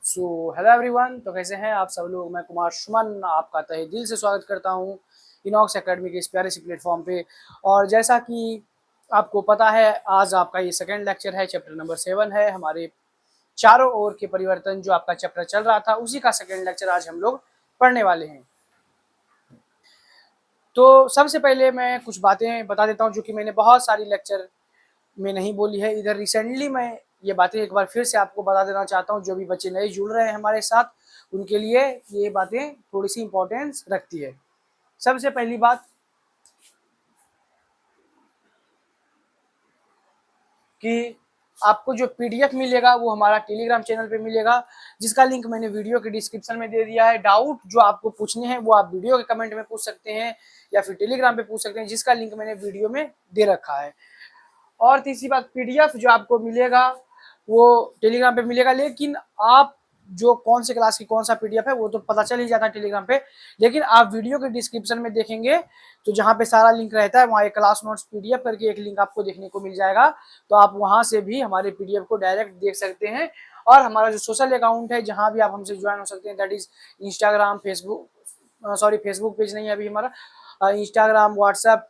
So hello everyone, तो कैसे हैं आप सब लोग। मैं कुमार सुमन आपका तहे दिल से स्वागत करता हूं इनॉक्स एकेडमी के इस प्यारे से प्लेटफॉर्म पे। और जैसा कि आपको पता है, आज आपका ये सेकंड लेक्चर है, चैप्टर नंबर 7 है। हमारे चारों ओर के परिवर्तन जो आपका चैप्टर चल रहा था, उसी का सेकंड लेक्चर आज हम लोग पढ़ने वाले हैं। तो सबसे पहले मैं कुछ बातें बता देता हूँ जो कि मैंने बहुत सारी लेक्चर में नहीं बोली है। इधर रिसेंटली मैं ये बातें एक बार फिर से आपको बता देना चाहता हूँ। जो भी बच्चे नए जुड़ रहे हैं हमारे साथ, उनके लिए ये बातें थोड़ी सी इंपॉर्टेंस रखती है। सबसे पहली बात कि आपको जो पीडीएफ मिलेगा वो हमारा टेलीग्राम चैनल पे मिलेगा, जिसका लिंक मैंने वीडियो के डिस्क्रिप्शन में दे दिया है। डाउट जो आपको पूछने हैं वो आप वीडियो के कमेंट में पूछ सकते हैं या फिर टेलीग्राम पे पूछ सकते हैं, जिसका लिंक मैंने वीडियो में दे रखा है। और तीसरी बात, पीडीएफ जो आपको मिलेगा वो टेलीग्राम पे मिलेगा, लेकिन आप जो कौन से क्लास की कौन सा पीडीएफ है वो तो पता चल ही जाता है टेलीग्राम पे। लेकिन आप वीडियो के डिस्क्रिप्शन में देखेंगे तो जहाँ पे सारा लिंक रहता है, वहाँ एक क्लास नोट्स पीडीएफ करके एक लिंक आपको देखने को मिल जाएगा। तो आप वहाँ से भी हमारे पीडीएफ को डायरेक्ट देख सकते हैं। और हमारा जो सोशल अकाउंट है, जहाँ भी आप हमसे ज्वाइन हो सकते हैं, that is Instagram, Facebook, sorry Facebook page नहीं है अभी हमारा, इंस्टाग्राम, व्हाट्सअप,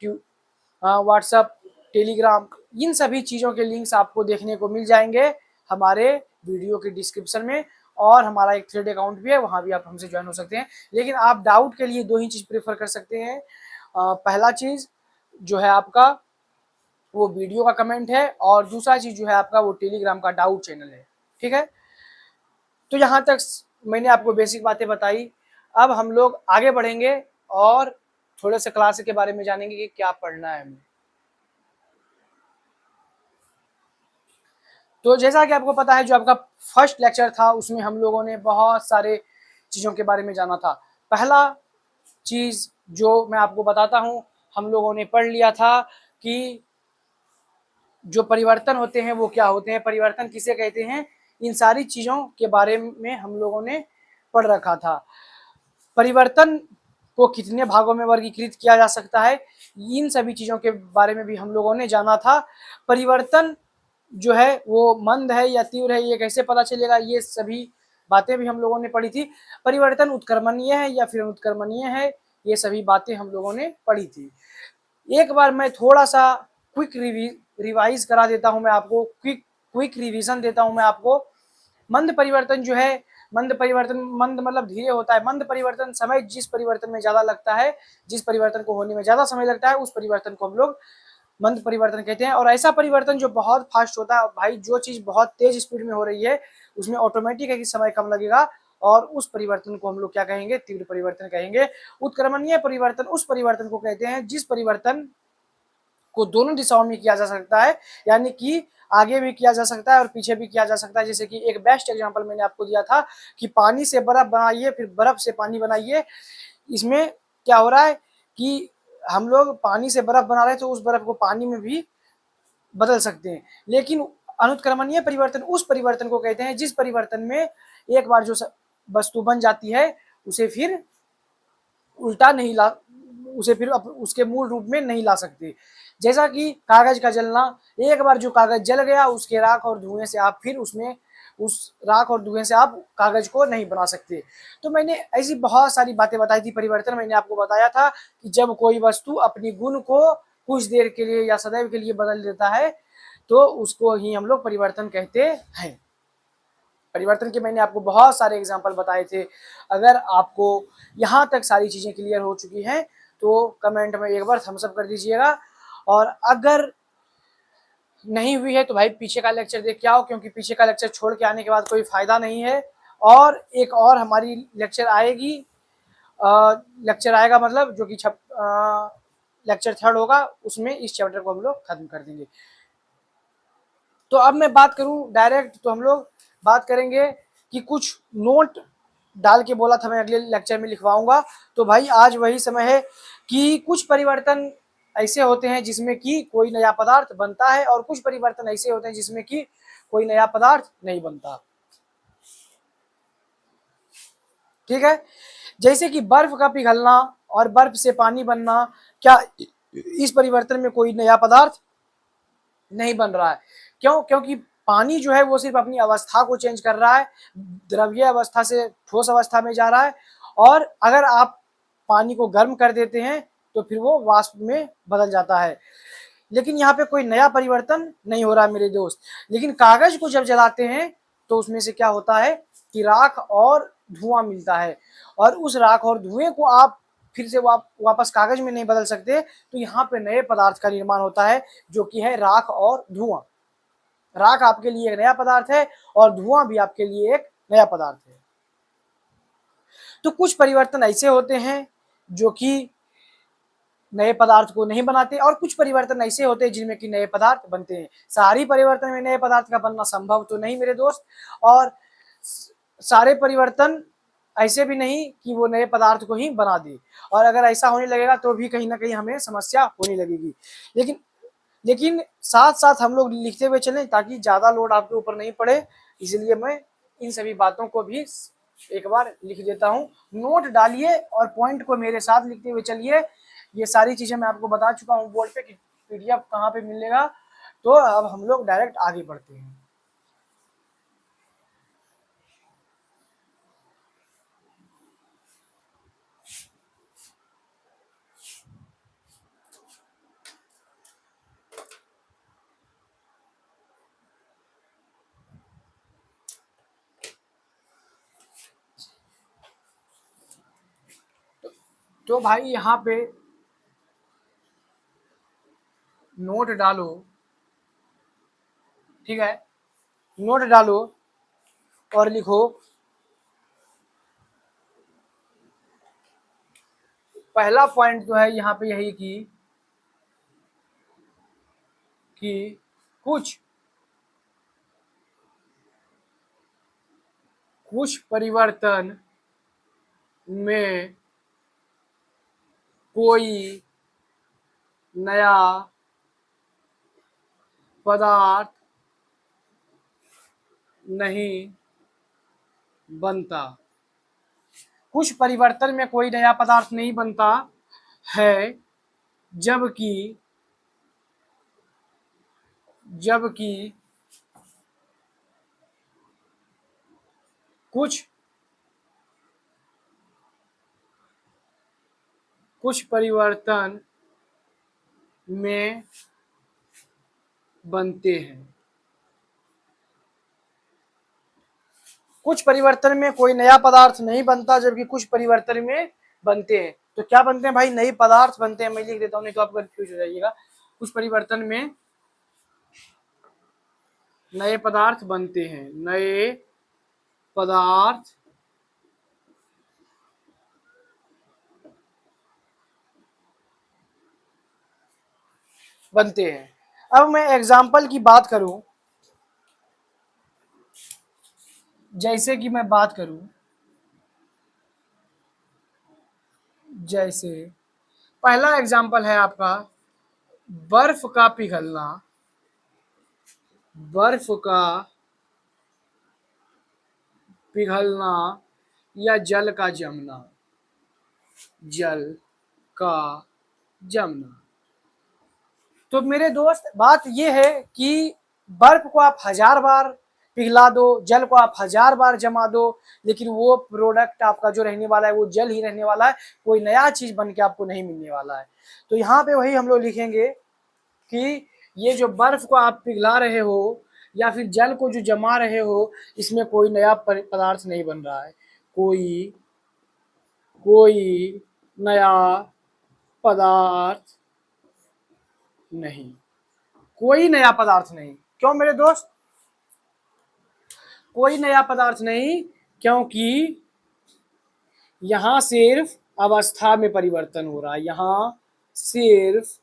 टेलीग्राम, इन सभी चीज़ों के लिंक्स आपको देखने को मिल जाएंगे हमारे वीडियो के डिस्क्रिप्शन में। और हमारा एक थ्रेड अकाउंट भी है, वहाँ भी आप हमसे ज्वाइन हो सकते हैं। लेकिन आप डाउट के लिए दो ही चीज़ प्रेफर कर सकते हैं। पहला चीज़ जो है आपका वो वीडियो का कमेंट है, और दूसरा चीज़ जो है आपका वो टेलीग्राम का डाउट चैनल है। ठीक है, तो यहाँ तक मैंने आपको बेसिक बातें बताई। अब हम लोग आगे बढ़ेंगे और थोड़े से क्लास के बारे में जानेंगे कि क्या पढ़ना है हमें। तो जैसा कि आपको पता है, जो आपका फर्स्ट लेक्चर था उसमें हम लोगों ने बहुत सारे चीज़ों के बारे में जाना था। पहला चीज़ जो मैं आपको बताता हूँ, हम लोगों ने पढ़ लिया था कि जो परिवर्तन होते हैं वो क्या होते हैं, परिवर्तन किसे कहते हैं, इन सारी चीज़ों के बारे में हम लोगों ने पढ़ रखा था। परिवर्तन को कितने भागों में वर्गीकृत किया जा सकता है, इन सभी चीज़ों के बारे में भी हम लोगों ने जाना था। परिवर्तन जो है वो मंद है या तीव्र है, ये कैसे पता चलेगा, ये सभी बातें भी हम लोगों ने पढ़ी थी। परिवर्तन उत्क्रमणीय है या फिर अनुत्क्रमणीय है, ये सभी बातें हम लोगों ने पढ़ी थी। एक बार मैं थोड़ा सा क्विक रिवाइज करा देता हूं, मैं आपको क्विक रिवीजन देता हूं मैं आपको। मंद परिवर्तन जो है, मंद परिवर्तन, मंद मतलब धीरे होता है। मंद परिवर्तन समय जिस परिवर्तन में ज्यादा लगता है, जिस परिवर्तन को होने में ज्यादा समय लगता है, उस परिवर्तन को हम लोग मंद परिवर्तन कहते हैं। और ऐसा परिवर्तन जो बहुत फास्ट होता है, भाई जो चीज बहुत तेज स्पीड में हो रही है उसमें ऑटोमेटिक है कि समय कम लगेगा, और उस परिवर्तन को हम लोग क्या कहेंगे, तीव्र परिवर्तन कहेंगे। उत्क्रमणीय परिवर्तन उस परिवर्तन को कहते हैं जिस परिवर्तन को दोनों दिशाओं में किया जा सकता है, यानी कि आगे भी किया जा सकता है और पीछे भी किया जा सकता है। जैसे कि एक बेस्ट एग्जांपल मैंने आपको दिया था कि पानी से बर्फ बनाइए, फिर बर्फ से पानी बनाइए। इसमें क्या हो रहा है कि हम लोग पानी से बर्फ बना रहे हैं तो उस बर्फ को पानी में भी बदल सकते हैं। लेकिन अनुत्क्रमणीय परिवर्तन उस परिवर्तन को कहते हैं जिस परिवर्तन में एक बार जो वस्तु बन जाती है उसे फिर उल्टा नहीं ला, उसे फिर उसके मूल रूप में नहीं ला सकते। जैसा कि कागज का जलना, एक बार जो कागज जल गया उसके राख और धुएं से आप फिर उसमें उस राख और धुएं से आप कागज को नहीं बना सकते। तो मैंने ऐसी बहुत सारी बातें बताई थी। परिवर्तन मैंने आपको बताया था कि जब कोई वस्तु अपनी गुण को कुछ देर के लिए या सदैव के लिए बदल देता है तो उसको ही हम लोग परिवर्तन कहते हैं। परिवर्तन के मैंने आपको बहुत सारे एग्जाम्पल बताए थे। अगर आपको यहाँ तक सारी चीज़ें क्लियर हो चुकी हैं तो कमेंट में एक बार थम्स अप कर दीजिएगा, और अगर नहीं हुई है तो भाई पीछे का लेक्चर देख के आओ, क्योंकि पीछे का लेक्चर छोड़ के आने के बाद कोई फायदा नहीं है। और एक और हमारी लेक्चर आएगी, लेक्चर आएगा मतलब जो कि लेक्चर 3 होगा, उसमें इस चैप्टर को हम लोग खत्म कर देंगे। तो अब मैं बात करूं डायरेक्ट, तो हम लोग बात करेंगे कि कुछ नोट डाल के बोला था मैं अगले लेक्चर में लिखवाऊंगा। तो भाई आज वही समय है कि कुछ परिवर्तन ऐसे होते हैं जिसमें कि कोई नया पदार्थ बनता है, और कुछ परिवर्तन ऐसे होते हैं जिसमें कि कोई नया पदार्थ नहीं बनता। ठीक है, जैसे कि बर्फ का पिघलना और बर्फ से पानी बनना, क्या इस परिवर्तन में कोई नया पदार्थ नहीं बन रहा है? क्यों? क्योंकि पानी जो है वो सिर्फ अपनी अवस्था को चेंज कर रहा है, द्रव्य अवस्था से ठोस अवस्था में जा रहा है, और अगर आप पानी को गर्म कर देते हैं तो फिर वो वाष्प में बदल जाता है। लेकिन यहाँ पे कोई नया परिवर्तन नहीं हो रहा मेरे दोस्त। लेकिन कागज को जब जलाते हैं तो उसमें से क्या होता है कि राख और धुआं मिलता है, और उस राख और धुएं को आप फिर से वापस कागज में नहीं बदल सकते, तो यहाँ पे नए पदार्थ का निर्माण होता है जो कि है राख और धुआं। राख आपके लिए एक नया पदार्थ है और धुआं भी आपके लिए एक नया पदार्थ है। तो कुछ परिवर्तन ऐसे होते हैं जो कि नए पदार्थ को नहीं बनाते, और कुछ परिवर्तन ऐसे होते हैं जिनमें कि नए पदार्थ बनते हैं। सारी परिवर्तन में नए पदार्थ का बनना संभव तो नहीं मेरे दोस्त, और सारे परिवर्तन ऐसे भी नहीं कि वो नए पदार्थ को ही बना दे, और अगर ऐसा होने लगेगा तो भी कहीं ना कहीं हमें समस्या होने लगेगी। लेकिन साथ साथ हम लोग लिखते हुए चलें ताकि ज़्यादा लोड आपके ऊपर नहीं पड़े, इसलिए मैं इन सभी बातों को भी एक बार लिख देता हूँ। नोट डालिए और पॉइंट को मेरे साथ लिखते हुए चलिए। ये सारी चीज़ें मैं आपको बता चुका हूँ बोर्ड पे कि PDF कहाँ पे मिलेगा। तो अब हम लोग डायरेक्ट आगे बढ़ते हैं। तो भाई यहाँ पे नोट डालो, ठीक है, नोट डालो और लिखो पहला पॉइंट जो है यहाँ पे यही कि कुछ परिवर्तन में कोई नया पदार्थ नहीं बनता। कुछ परिवर्तन में कोई नया पदार्थ नहीं बनता है, जबकि कुछ परिवर्तन में बनते हैं। कुछ परिवर्तन में कोई नया पदार्थ नहीं बनता जबकि कुछ परिवर्तन में बनते हैं। तो क्या बनते हैं भाई? नए पदार्थ बनते हैं। मैं लिख देता हूँ नहीं तो आप कंफ्यूज हो जाइएगा। कुछ परिवर्तन में नए पदार्थ बनते हैं, नए पदार्थ बनते हैं। अब मैं एग्जाम्पल की बात करूं, जैसे कि मैं बात करूं, जैसे पहला एग्जाम्पल है आपका बर्फ का पिघलना। बर्फ का पिघलना या जल का जमना। जल का जमना। तो मेरे दोस्त बात यह है कि बर्फ को आप 1000 बार पिघला दो, जल को आप 1000 बार जमा दो, लेकिन वो प्रोडक्ट आपका जो रहने वाला है वो जल ही रहने वाला है, कोई नया चीज बन के आपको नहीं मिलने वाला है। तो यहाँ पे वही हम लोग लिखेंगे कि ये जो बर्फ को आप पिघला रहे हो या फिर जल को जो जमा रहे हो, इसमें कोई नया पदार्थ नहीं बन रहा है। कोई नया पदार्थ नहीं। कोई नया पदार्थ नहीं। क्यों मेरे दोस्त? कोई नया पदार्थ नहीं, क्योंकि यहां सिर्फ अवस्था में परिवर्तन हो रहा है। यहां सिर्फ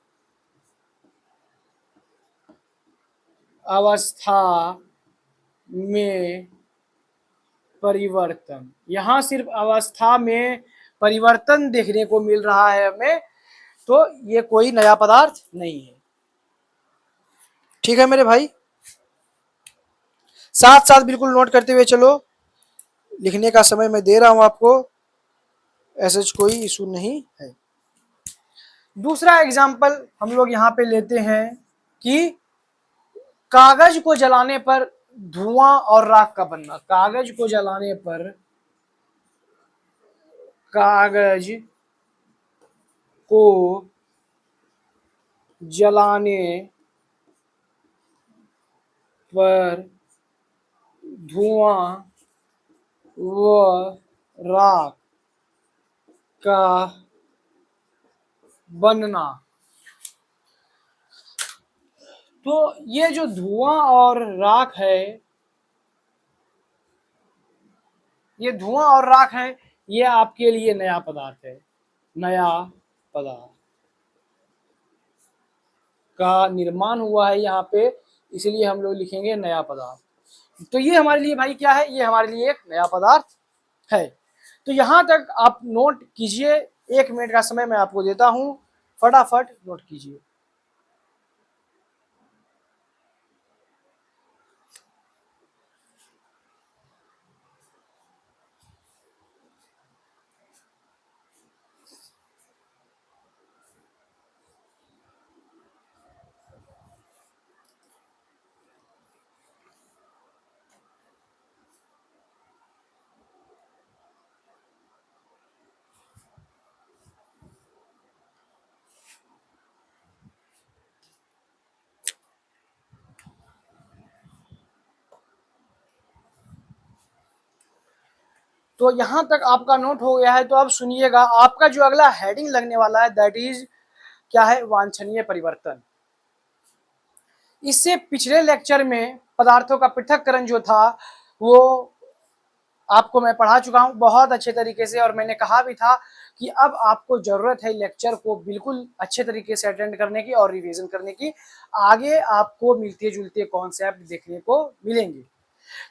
अवस्था में परिवर्तन, यहां सिर्फ अवस्था में परिवर्तन देखने को मिल रहा है हमें। तो ये कोई नया पदार्थ नहीं है। ठीक है मेरे भाई, साथ साथ बिल्कुल नोट करते हुए चलो। लिखने का समय मैं दे रहा हूं आपको, ऐसा कोई इशू नहीं है। दूसरा एग्जाम्पल हम लोग यहाँ पे लेते हैं कि कागज को जलाने पर धुआं और राख का बनना। कागज को जलाने पर, कागज को जलाने पर धुआं व राख का बनना। तो ये जो धुआं और राख है, ये धुआं और राख है, ये आपके लिए नया पदार्थ है। नया पदार्थ का निर्माण हुआ है यहाँ पे, इसलिए हम लोग लिखेंगे नया पदार्थ। तो ये हमारे लिए भाई क्या है, ये हमारे लिए एक नया पदार्थ है। तो यहां तक आप नोट कीजिए, 1 मिनट का समय मैं आपको देता हूं, फटाफट नोट कीजिए। तो यहां तक आपका नोट हो गया है। तो अब सुनिएगा, आपका जो अगला हेडिंग लगने वाला है दैट इज क्या है, वांछनीय परिवर्तन। इससे पिछले लेक्चर में पदार्थों का पृथक्करण जो था वो आपको मैं पढ़ा चुका हूं बहुत अच्छे तरीके से, और मैंने कहा भी था कि अब आपको जरूरत है लेक्चर को बिल्कुल अच्छे तरीके से अटेंड करने की और रिवीजन करने की। आगे आपको मिलते जुलते कॉन्सेप्ट देखने को मिलेंगे।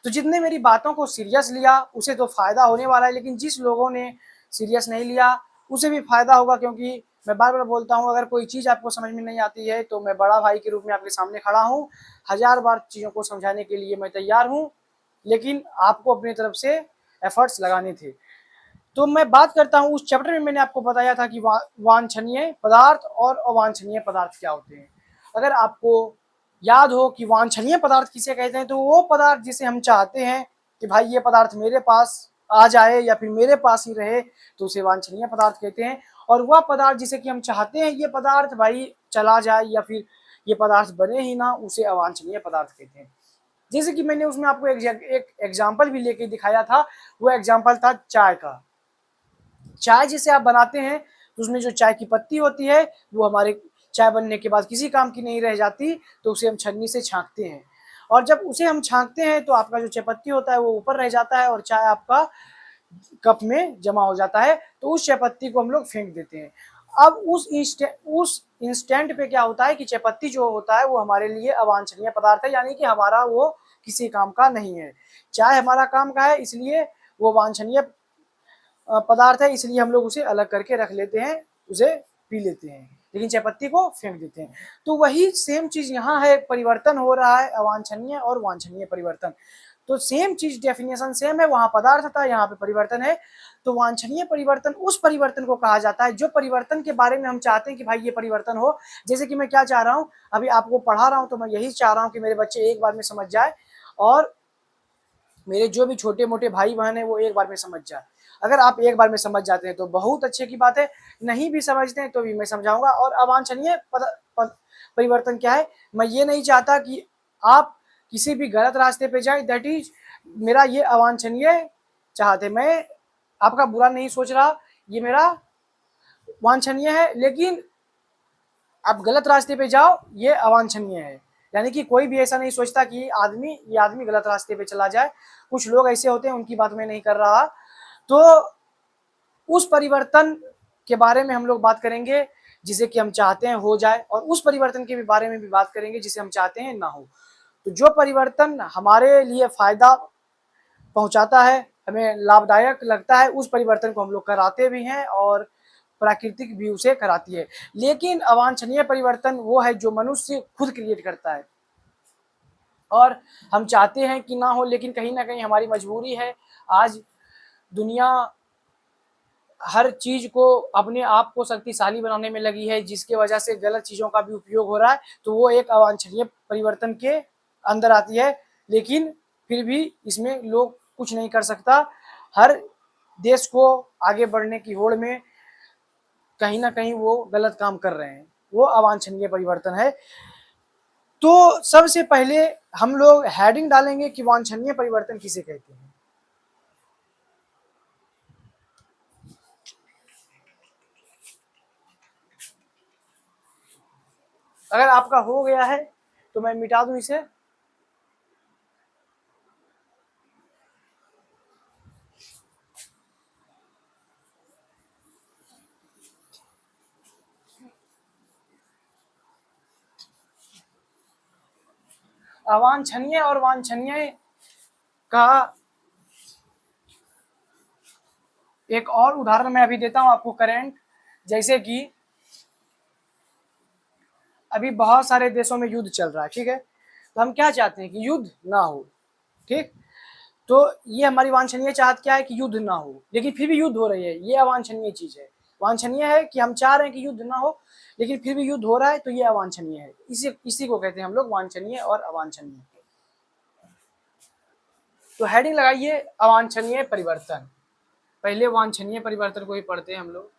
तो जितने मेरी बातों को सीरियस लिया उसे तो फायदा होने वाला है, लेकिन जिस लोगों ने सीरियस नहीं लिया उसे भी फायदा होगा, क्योंकि मैं बार बार बोलता हूँ अगर कोई चीज़ आपको समझ में नहीं आती है तो मैं बड़ा भाई के रूप में आपके सामने खड़ा हूँ, 1000 बार चीज़ों को समझाने के लिए मैं तैयार हूँ, लेकिन आपको अपनी तरफ से एफर्ट्स लगाने थे। तो मैं बात करता हूँ, उस चैप्टर में मैंने आपको बताया था कि वांछनीय पदार्थ और अवांछनीय पदार्थ क्या होते हैं। अगर आपको याद हो कि वांछनीय पदार्थ किसे कहते हैं, तो वो पदार्थ जिसे हम चाहते हैं कि भाई ये पदार्थ मेरे पास आ जाए या फिर मेरे पास ही रहे, तो उसे वांछनीय पदार्थ कहते हैं। और वह पदार्थ जिसे कि हम चाहते हैं ये पदार्थ भाई चला जाए या फिर ये पदार्थ बने ही ना, उसे अवांछनीय पदार्थ कहते हैं। जैसे कि मैंने उसमें आपको एक एग्जाम्पल भी लेके दिखाया था, वो एग्जाम्पल था चाय का। चाय जिसे आप बनाते हैं तो उसमें जो चाय की पत्ती होती है वो हमारे चाय बनने के बाद किसी काम की नहीं रह जाती, तो उसे हम छन्नी से छांकते हैं, और जब उसे हम छांकते हैं तो आपका जो चाय पत्ती होता है वो ऊपर रह जाता है और चाय आपका कप में जमा हो जाता है। तो उस चाय पत्ती को हम लोग फेंक देते हैं। अब उस इंस्टेंट पे क्या होता है कि चाय पत्ती जो होता है वो हमारे लिए अवांछनीय पदार्थ है, यानी कि हमारा वो किसी काम का नहीं है। चाय हमारा काम का है, इसलिए वो वांछनीय पदार्थ है, इसलिए हम लोग उसे अलग करके रख लेते हैं, उसे पी लेते हैं, लेकिन चाय पत्ती को फेंक देते हैं। तो वही सेम चीज यहाँ है, परिवर्तन हो रहा है, अवांछनीय और वांछनीय परिवर्तन। तो सेम चीज, डेफिनेशन सेम है, वहां पदार्थ था, यहाँ पे परिवर्तन है। तो वांछनीय परिवर्तन उस परिवर्तन को कहा जाता है जो परिवर्तन के बारे में हम चाहते हैं कि भाई ये परिवर्तन हो। जैसे कि मैं क्या चाह रहा हूँ, अभी आपको पढ़ा रहा हूँ तो मैं यही चाह रहा हूँ कि मेरे बच्चे एक बार में समझ जाए, और मेरे जो भी छोटे मोटे भाई बहन है वो एक बार में समझ जाए। अगर आप एक बार में समझ जाते हैं तो बहुत अच्छे की बात है, नहीं भी समझते हैं तो भी मैं समझाऊंगा। और अवांछनीय परिवर्तन क्या है, मैं ये नहीं चाहता कि आप किसी भी गलत रास्ते पे जाए, दैट इज मेरा ये अवांछनीय चाहते, मैं आपका बुरा नहीं सोच रहा, ये मेरा वांछनीय है, लेकिन आप गलत रास्ते पे जाओ ये अवांछनीय है। यानी कि कोई भी ऐसा नहीं सोचता कि ये आदमी गलत रास्ते पे चला जाए। कुछ लोग ऐसे होते हैं, उनकी बात मैं नहीं कर रहा। तो उस परिवर्तन के बारे में हम लोग बात करेंगे जिसे कि हम चाहते हैं हो जाए, और उस परिवर्तन के बारे में भी बात करेंगे जिसे हम चाहते हैं ना हो। तो जो परिवर्तन हमारे लिए फायदा पहुंचाता है, हमें लाभदायक लगता है, उस परिवर्तन को हम लोग कराते भी हैं और प्राकृतिक भी उसे कराती है। लेकिन अवांछनीय परिवर्तन वो है जो मनुष्य खुद क्रिएट करता है और हम चाहते हैं कि ना हो, लेकिन कहीं ना कहीं हमारी मजबूरी है। आज दुनिया हर चीज को अपने आप को शक्तिशाली बनाने में लगी है, जिसके वजह से गलत चीजों का भी उपयोग हो रहा है। तो वो एक अवांछनीय परिवर्तन के अंदर आती है, लेकिन फिर भी इसमें लोग कुछ नहीं कर सकता। हर देश को आगे बढ़ने की होड़ में कहीं ना कहीं वो गलत काम कर रहे हैं, वो अवांछनीय परिवर्तन है। तो सबसे पहले हम लोग हेडिंग डालेंगे कि वांछनीय परिवर्तन किसे कहते हैं। अगर आपका हो गया है तो मैं मिटा दूं इसे। अवांछनीय और वांछनीय का एक और उदाहरण मैं अभी देता हूं आपको करंट। जैसे कि अभी बहुत सारे देशों में युद्ध चल रहा है, ठीक है, तो हम क्या चाहते हैं कि युद्ध ना हो, ठीक। तो ये हमारी वांछनीय चाहत क्या है कि युद्ध ना हो, लेकिन फिर भी युद्ध हो रही है, ये अवांछनीय चीज है। वांछनीय है कि हम चाह रहे हैं कि युद्ध ना हो, लेकिन फिर भी युद्ध हो रहा है, तो ये अवांछनीय है। इसी को कहते हैं हम लोग वांछनीय और अवांछनीय। तो हेडिंग लगाइए अवांछनीय परिवर्तन। पहले वांछनीय परिवर्तन को ही पढ़ते हैं हम लोग।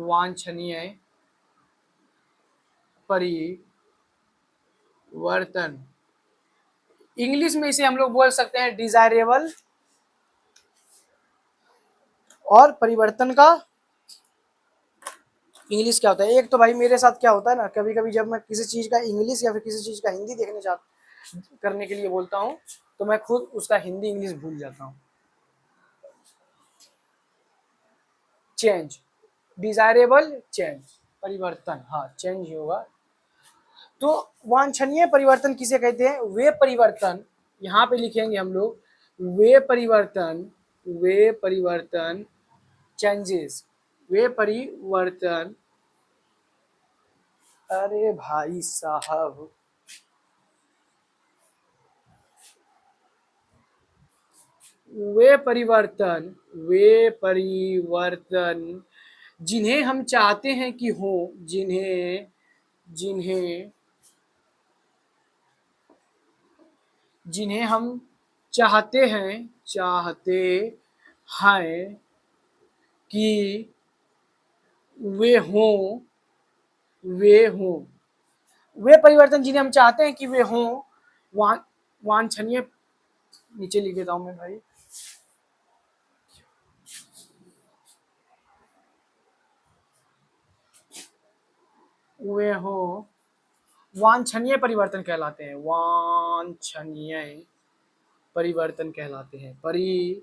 वांछनीय परिवर्तन, इंग्लिश में इसे हम लोग बोल सकते हैं डिजायरेबल। और परिवर्तन का इंग्लिश क्या होता है? एक तो भाई मेरे साथ क्या होता है ना, कभी कभी जब मैं किसी चीज का इंग्लिश या फिर किसी चीज का हिंदी करने के लिए बोलता हूँ, तो मैं खुद उसका हिंदी इंग्लिश भूल जाता हूँ। चेंज, डिजायरेबल चेंज, परिवर्तन, हाँ चेंज ही होगा। तो वांछनीय परिवर्तन किसे कहते हैं? वे परिवर्तन, यहाँ पे लिखेंगे हम लोग, वे परिवर्तन चेंजेस, वे परिवर्तन, अरे भाई साहब, वे परिवर्तन जिन्हें हम चाहते हैं कि हो, जिन्हें जिन्हें हम चाहते हैं कि वे हों, वे परिवर्तन जिन्हें हम चाहते हैं कि वे हों, वांछनीय, नीचे लिख देता हूं मैं भाई, वे हो वांछनीय परिवर्तन कहलाते हैं, वांछनीय परिवर्तन कहलाते हैं, परिवर्तन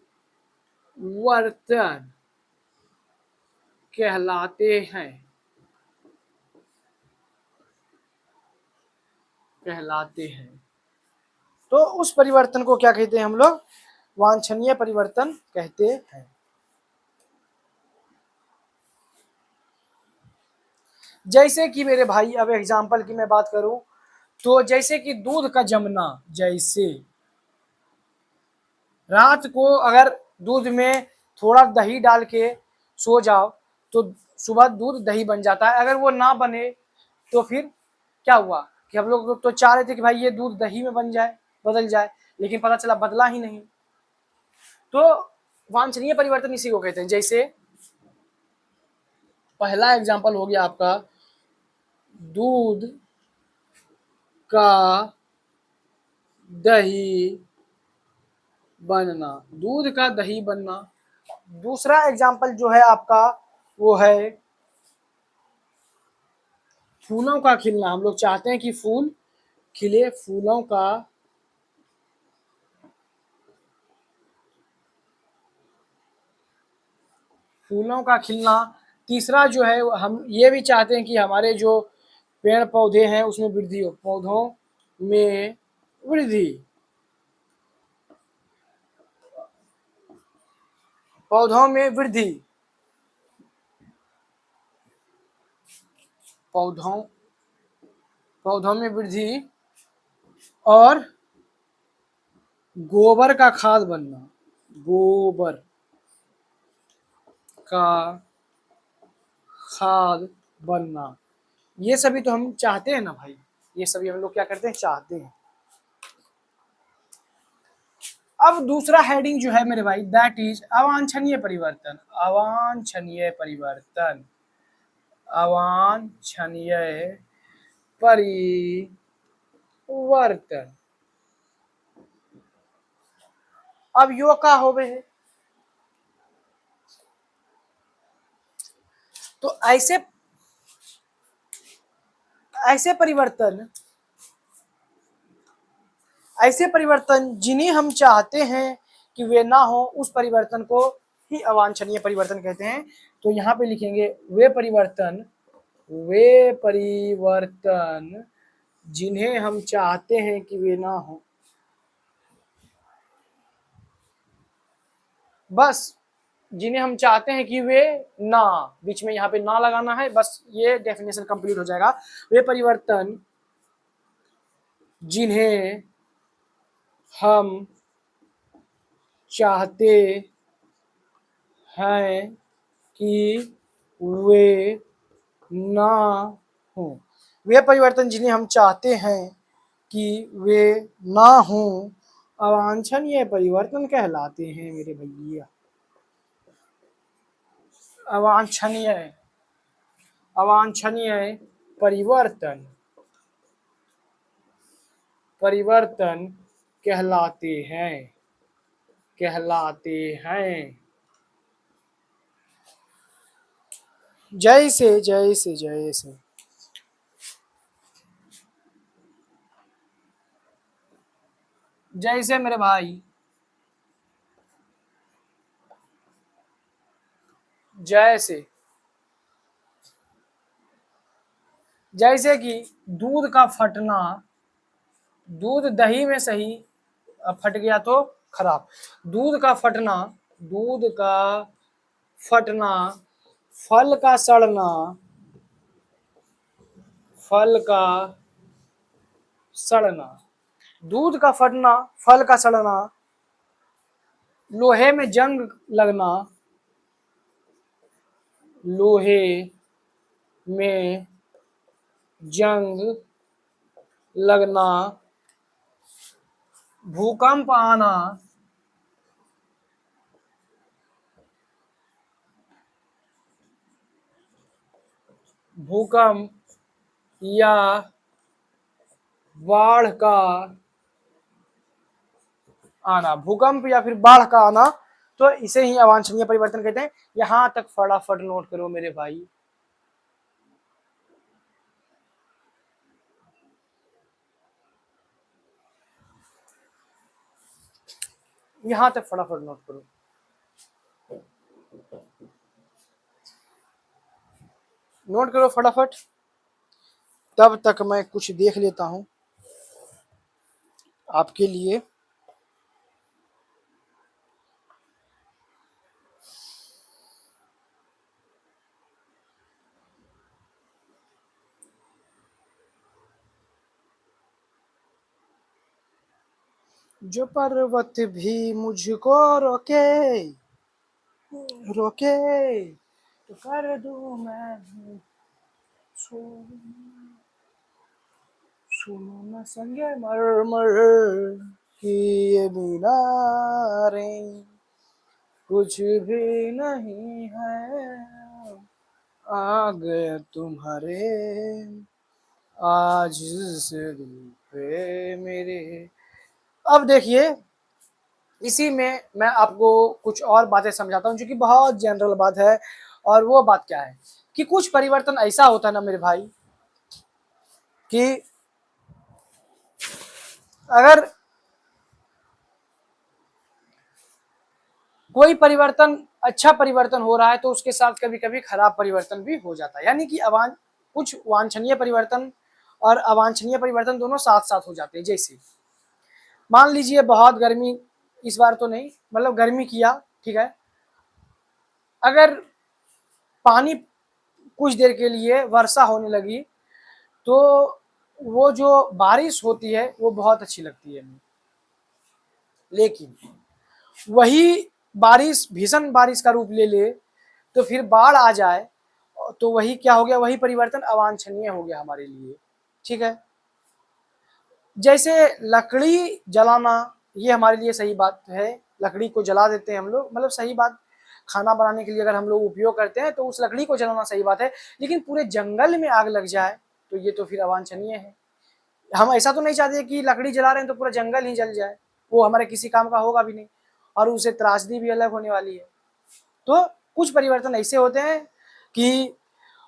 कहलाते हैं। तो उस परिवर्तन को क्या कहते हैं हम लोग? वांछनीय परिवर्तन कहते हैं। जैसे कि मेरे भाई, अब एग्जांपल की मैं बात करूं तो जैसे कि दूध का जमना, जैसे रात को अगर दूध में थोड़ा दही डाल के सो जाओ तो सुबह दूध दही बन जाता है। अगर वो ना बने तो फिर क्या हुआ कि हम लोग तो चाह रहे थे कि भाई ये दूध दही में बन जाए, बदल जाए, लेकिन पता चला बदला ही नहीं। तो वांछनीय परिवर्तन इसी को कहते हैं। जैसे पहला एग्जांपल हो गया आपका दूध का दही बनना, दूध का दही बनना। दूसरा एग्जांपल जो है आपका वो है फूलों का खिलना। हम लोग चाहते हैं कि फूल खिले, फूलों का खिलना। तीसरा जो है हम ये भी चाहते हैं कि हमारे जो पेड़ पौधे हैं उसमें वृद्धि हो, पौधों में वृद्धि, पौधों में वृद्धि, पौधों में वृद्धि, और गोबर का खाद बनना, गोबर का खाद बनना। ये सभी तो हम चाहते हैं ना भाई, ये सभी हम लोग क्या करते हैं? चाहते हैं। अब दूसरा हेडिंग जो है मेरे भाई, दैट इज अवांछनीय परिवर्तन। अवांछनीय परिवर्तन, अवांछनीय परिवर्तन। अब यो का होवे है, तो ऐसे ऐसे परिवर्तन, ऐसे परिवर्तन जिन्हें हम चाहते हैं कि वे ना हो, उस परिवर्तन को ही अवांछनीय परिवर्तन कहते हैं। तो यहाँ पे लिखेंगे वे परिवर्तन, वे परिवर्तन जिन्हें हम चाहते हैं कि वे ना हो। बस जिन्हें हम चाहते हैं कि वे ना, बीच में यहाँ पे ना लगाना है, बस ये डेफिनेशन कंप्लीट हो जाएगा। वे परिवर्तन जिन्हें हम चाहते हैं कि वे ना हो, वे परिवर्तन जिन्हें हम चाहते हैं कि वे ना हो अवांछनीय परिवर्तन कहलाते हैं मेरे भैया। अवांछनीय, अवांछनीय परिवर्तन, परिवर्तन कहलाते हैं, कहलाते हैं। जैसे जैसे जैसे जैसे मेरे भाई, जैसे जैसे कि दूध का फटना, दूध दही में सही, फट गया तो खराब। दूध का फटना, दूध का फटना, फल का सड़ना, फल का सड़ना। दूध का फटना, फल का सड़ना, लोहे में जंग लगना, लोहे में जंग लगना, भूकंप आना, भूकंप या बाढ़ का आना, भूकंप या फिर बाढ़ का आना, तो इसे ही अवांछनीय परिवर्तन कहते हैं। यहां तक फटाफट नोट करो मेरे भाई। यहां तक फटाफट नोट करो। नोट करो फटाफट, तब तक मैं कुछ देख लेता हूं आपके लिए। जो पर्वत भी मुझको रोके, रोके तो कर दूं मैं, सुनो न संगे मरमर की ये मीनारें, कुछ भी नहीं है, आ गए तुम्हारे आज से दिल पे मेरे। अब देखिए, इसी में मैं आपको कुछ और बातें समझाता हूँ जो कि बहुत जनरल बात है। और वो बात क्या है कि कुछ परिवर्तन ऐसा होता है ना मेरे भाई, कि अगर कोई परिवर्तन अच्छा परिवर्तन हो रहा है तो उसके साथ कभी कभी खराब परिवर्तन भी हो जाता है। यानी कि कुछ वांछनीय परिवर्तन और अवांछनीय परिवर्तन दोनों साथ साथ हो जाते हैं। जैसे मान लीजिए बहुत गर्मी, इस बार तो नहीं, मतलब गर्मी किया, ठीक है, अगर पानी कुछ देर के लिए वर्षा होने लगी तो वो जो बारिश होती है वो बहुत अच्छी लगती है। लेकिन वही बारिश भीषण बारिश का रूप ले ले तो फिर बाढ़ आ जाए, तो वही क्या हो गया, वही परिवर्तन अवांछनीय हो गया हमारे लिए। ठीक है, जैसे लकड़ी जलाना ये हमारे लिए सही बात है। लकड़ी को जला देते हैं हम लोग, मतलब सही बात, खाना बनाने के लिए अगर हम लोग उपयोग करते हैं तो उस लकड़ी को जलाना सही बात है। लेकिन पूरे जंगल में आग लग जाए तो ये तो फिर अवांछनीय है। हम ऐसा तो नहीं चाहते कि लकड़ी जला रहे हैं तो पूरा जंगल ही जल जाए, वो हमारे किसी काम का होगा भी नहीं और उसे त्रासदी भी अलग होने वाली है। तो कुछ परिवर्तन ऐसे होते हैं कि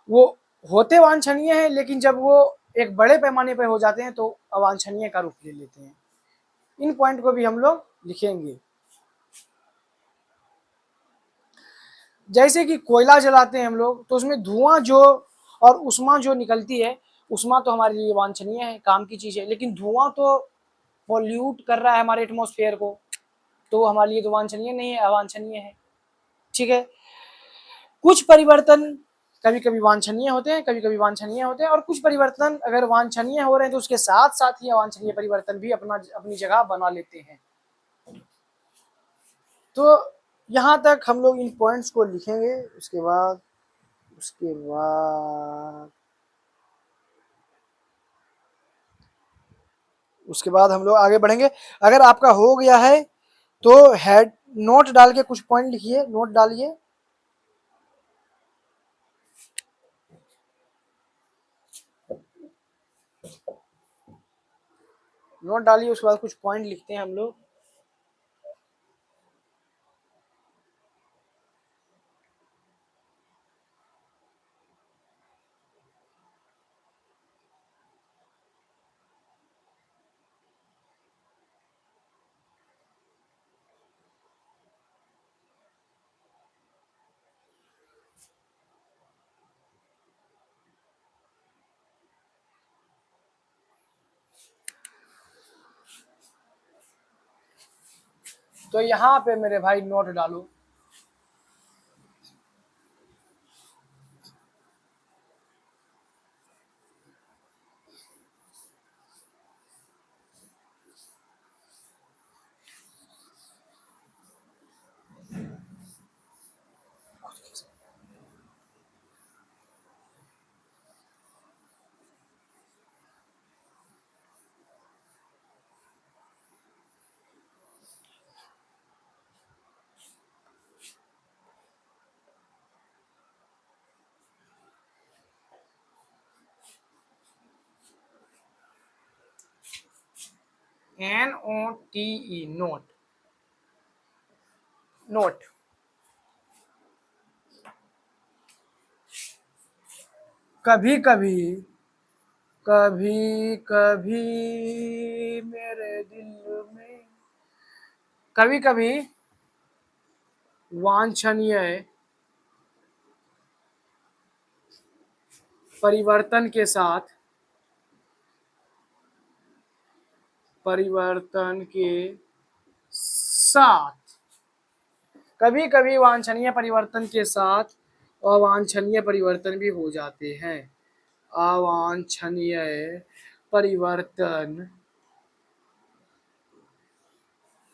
वो होते वांछनीय है, लेकिन जब वो एक बड़े पैमाने पर हो जाते हैं तो अवांछनीय का रूप ले लेते हैं। इन पॉइंट को भी हम लोग लिखेंगे। जैसे कि कोयला जलाते हैं हम लोग तो उसमें धुआं जो और उष्मा जो निकलती है, उष्मा तो हमारे लिए वांछनीय है, काम की चीज है, लेकिन धुआं तो पॉल्यूट कर रहा है हमारे एटमॉस्फेयर को, तो हमारे लिए तो वांछनीय नहीं है, अवांछनीय है। ठीक है, कुछ परिवर्तन कभी कभी वांछनीय होते हैं, कभी कभी वांछनीय होते हैं, और कुछ परिवर्तन अगर वांछनीय हो रहे हैं तो उसके साथ साथ ही अवांछनीय परिवर्तन भी अपनी जगह बना लेते हैं। तो यहाँ तक हम लोग इन पॉइंट्स को लिखेंगे। उसके बाद हम लोग आगे बढ़ेंगे। अगर आपका हो गया है तो हेड नोट डाल के कुछ पॉइंट लिखिए, नोट डालिए। नोट डालिए, उसके बाद कुछ पॉइंट लिखते हैं हम लोग। तो यहाँ पे मेरे भाई नोट डालो। NOTE, note. नोट कभी कभी, कभी कभी मेरे दिल में, कभी कभी वांछनीय परिवर्तन के साथ, परिवर्तन के साथ, कभी कभी वांछनीय परिवर्तन के साथ अवांछनीय परिवर्तन भी हो जाते हैं। अवांछनीय परिवर्तन,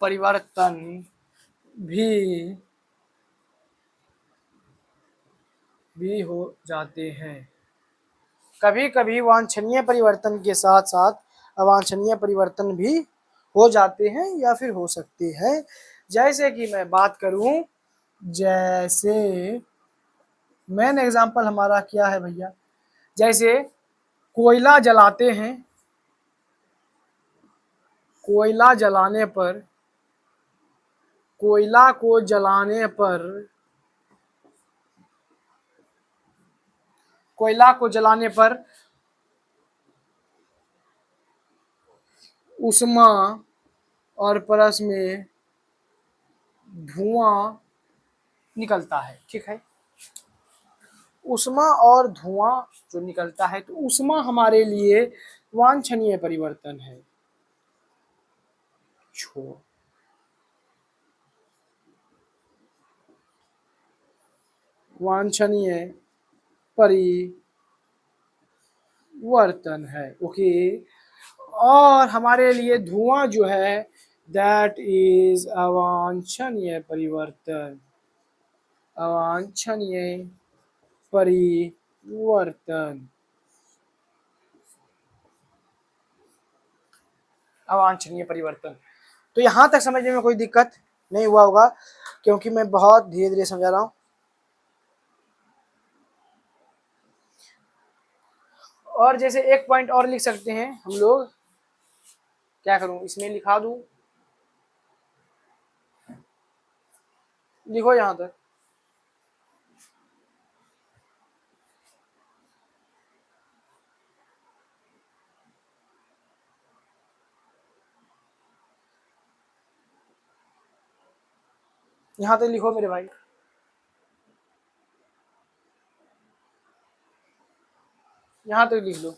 परिवर्तन भी हो जाते हैं। कभी कभी वांछनीय परिवर्तन के साथ साथ अवांछनीय परिवर्तन भी हो जाते हैं या फिर हो सकते हैं। जैसे कि मैं बात करूं, जैसे मेन एग्जांपल हमारा क्या है भैया, जैसे कोयला जलाते हैं, कोयला जलाने पर, कोयला को जलाने पर, कोयला को जलाने पर उष्मा और परस में धुआं निकलता है। ठीक है, उष्मा और धुआं जो निकलता है, तो उष्मा हमारे लिए वांछनीय परिवर्तन है। छोड़, वांछनीय परिवर्तन है। ओके, और हमारे लिए धुआं जो है दैट इज अवांछनीय परिवर्तन, अवांछनीय परिवर्तन, अवांछनीय परिवर्तन। तो यहाँ तक समझने में कोई दिक्कत नहीं हुआ होगा, क्योंकि मैं बहुत धीरे धीरे समझा रहा हूँ। और जैसे एक पॉइंट और लिख सकते हैं हम लोग, क्या करूं, इसमें लिखा दूं, लिखो यहां तक। यहां तक लिखो मेरे भाई, यहां तक लिख लो।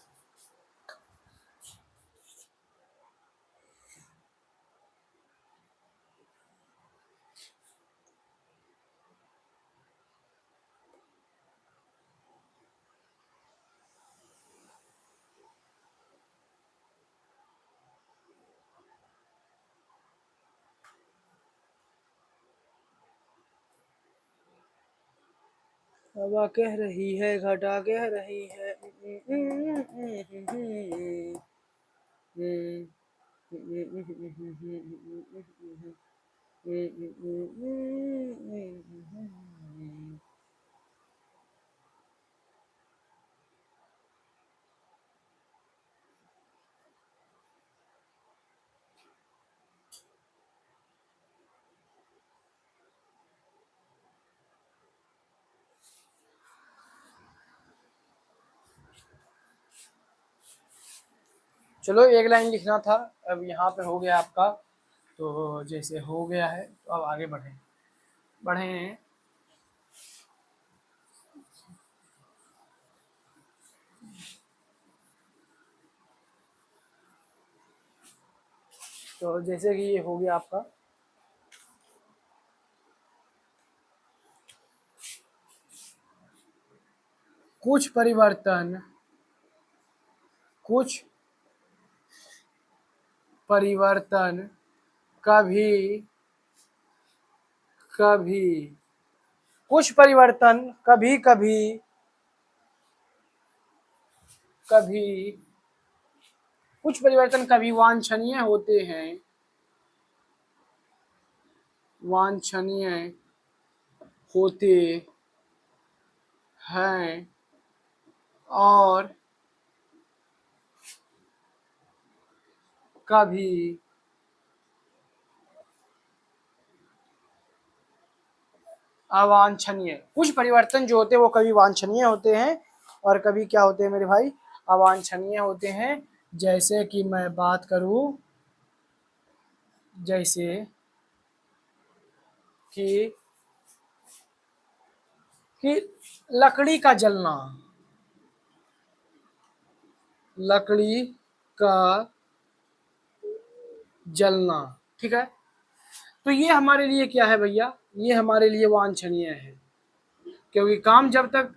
हवा कह रही है, घटा कह रही है, चलो एक लाइन लिखना था, अब यहाँ पे हो गया आपका। तो जैसे हो गया है तो अब आगे बढ़ें, बढ़ें। तो जैसे कि ये हो गया आपका, कुछ परिवर्तन, कुछ परिवर्तन कभी कभी, कुछ परिवर्तन कभी कभी, कभी कुछ परिवर्तन कभी वांछनीय होते हैं, वांछनीय होते हैं, और कभी अवांछनीय। कुछ परिवर्तन जो होते हैं वो कभी वांछनीय होते हैं और कभी क्या होते हैं मेरे भाई, अवांछनीय होते हैं। जैसे कि मैं बात करूं, जैसे कि कि लकड़ी का जलना, लकड़ी का जलना, ठीक है। तो ये हमारे लिए क्या है भैया, ये हमारे लिए वांछनीय है, क्योंकि काम जब तक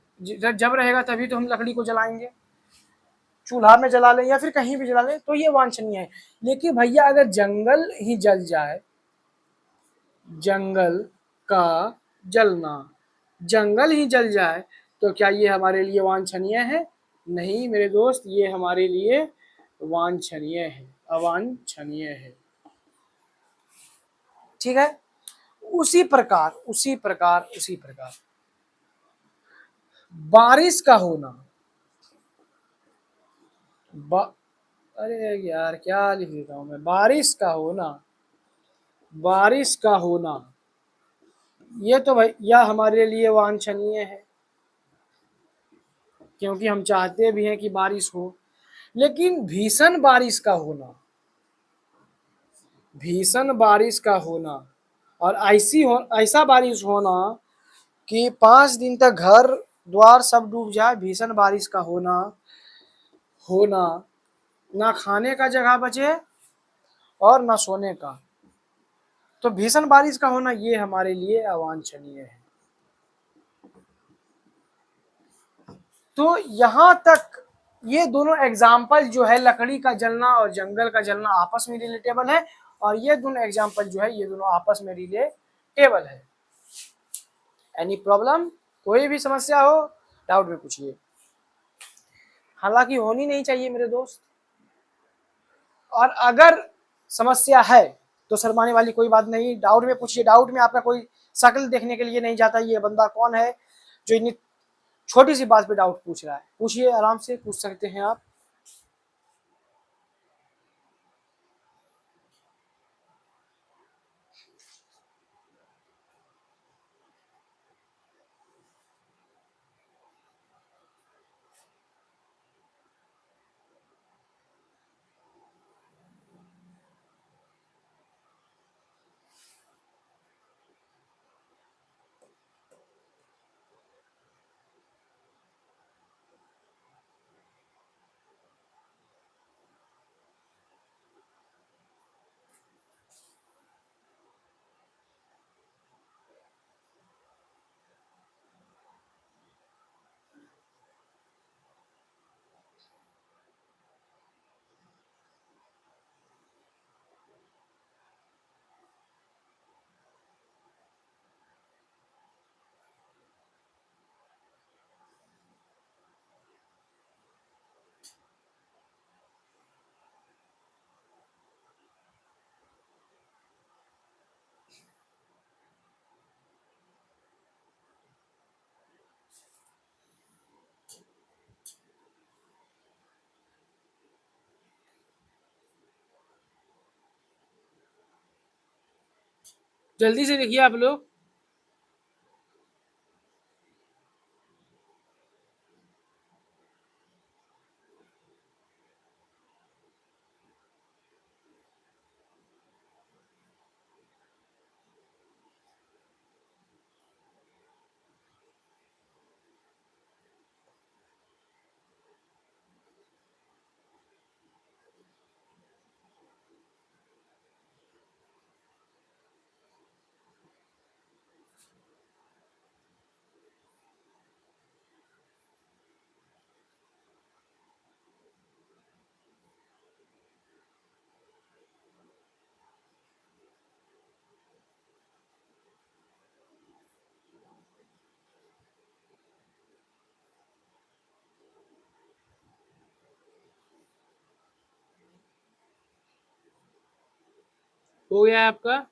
जब रहेगा तभी तो हम लकड़ी को जलाएंगे, चूल्हा में जला लें या फिर कहीं भी जला लें, तो ये वांछनीय है। लेकिन भैया अगर जंगल ही जल जाए, जंगल का जलना, जंगल ही जल जाए, तो क्या ये हमारे लिए वांछनीय है? नहीं मेरे दोस्त, ये हमारे लिए वांछनीय है, अवांछनीय है, ठीक है। उसी प्रकार, उसी प्रकार, उसी प्रकार बारिश का होना, अरे यार क्या लिख देता हूं मैं, बारिश का होना, बारिश का होना, ये तो भैया हमारे लिए वांछनीय है, क्योंकि हम चाहते भी हैं कि बारिश हो। लेकिन भीषण बारिश का होना, भीषण बारिश का होना, और ऐसा बारिश होना कि 5 दिन तक घर द्वार सब डूब जाए, भीषण बारिश का होना, होना, ना खाने का जगह बचे और ना सोने का, तो भीषण बारिश का होना ये हमारे लिए अवांछनीय है। तो यहाँ तक ये दोनों एग्जाम्पल जो है, लकड़ी का जलना और जंगल का जलना, आपस में रिलेटेबल है, और ये दोनों एग्जाम्पल जो है ये दोनों आपस में रिलेटेबल है। एनी प्रॉब्लम, कोई भी समस्या हो डाउट में पूछिए, हालांकि होनी नहीं चाहिए मेरे दोस्त, और अगर समस्या है तो शर्माने वाली कोई बात नहीं, डाउट में पूछिए। डाउट में आपका कोई शक्ल देखने के लिए नहीं जाता, ये बंदा कौन है जो इतनी छोटी सी बात पे डाउट पूछ रहा है। पूछिए, आराम से पूछ सकते हैं आप। जल्दी से देखिए आप लोग। हो गया है आपका?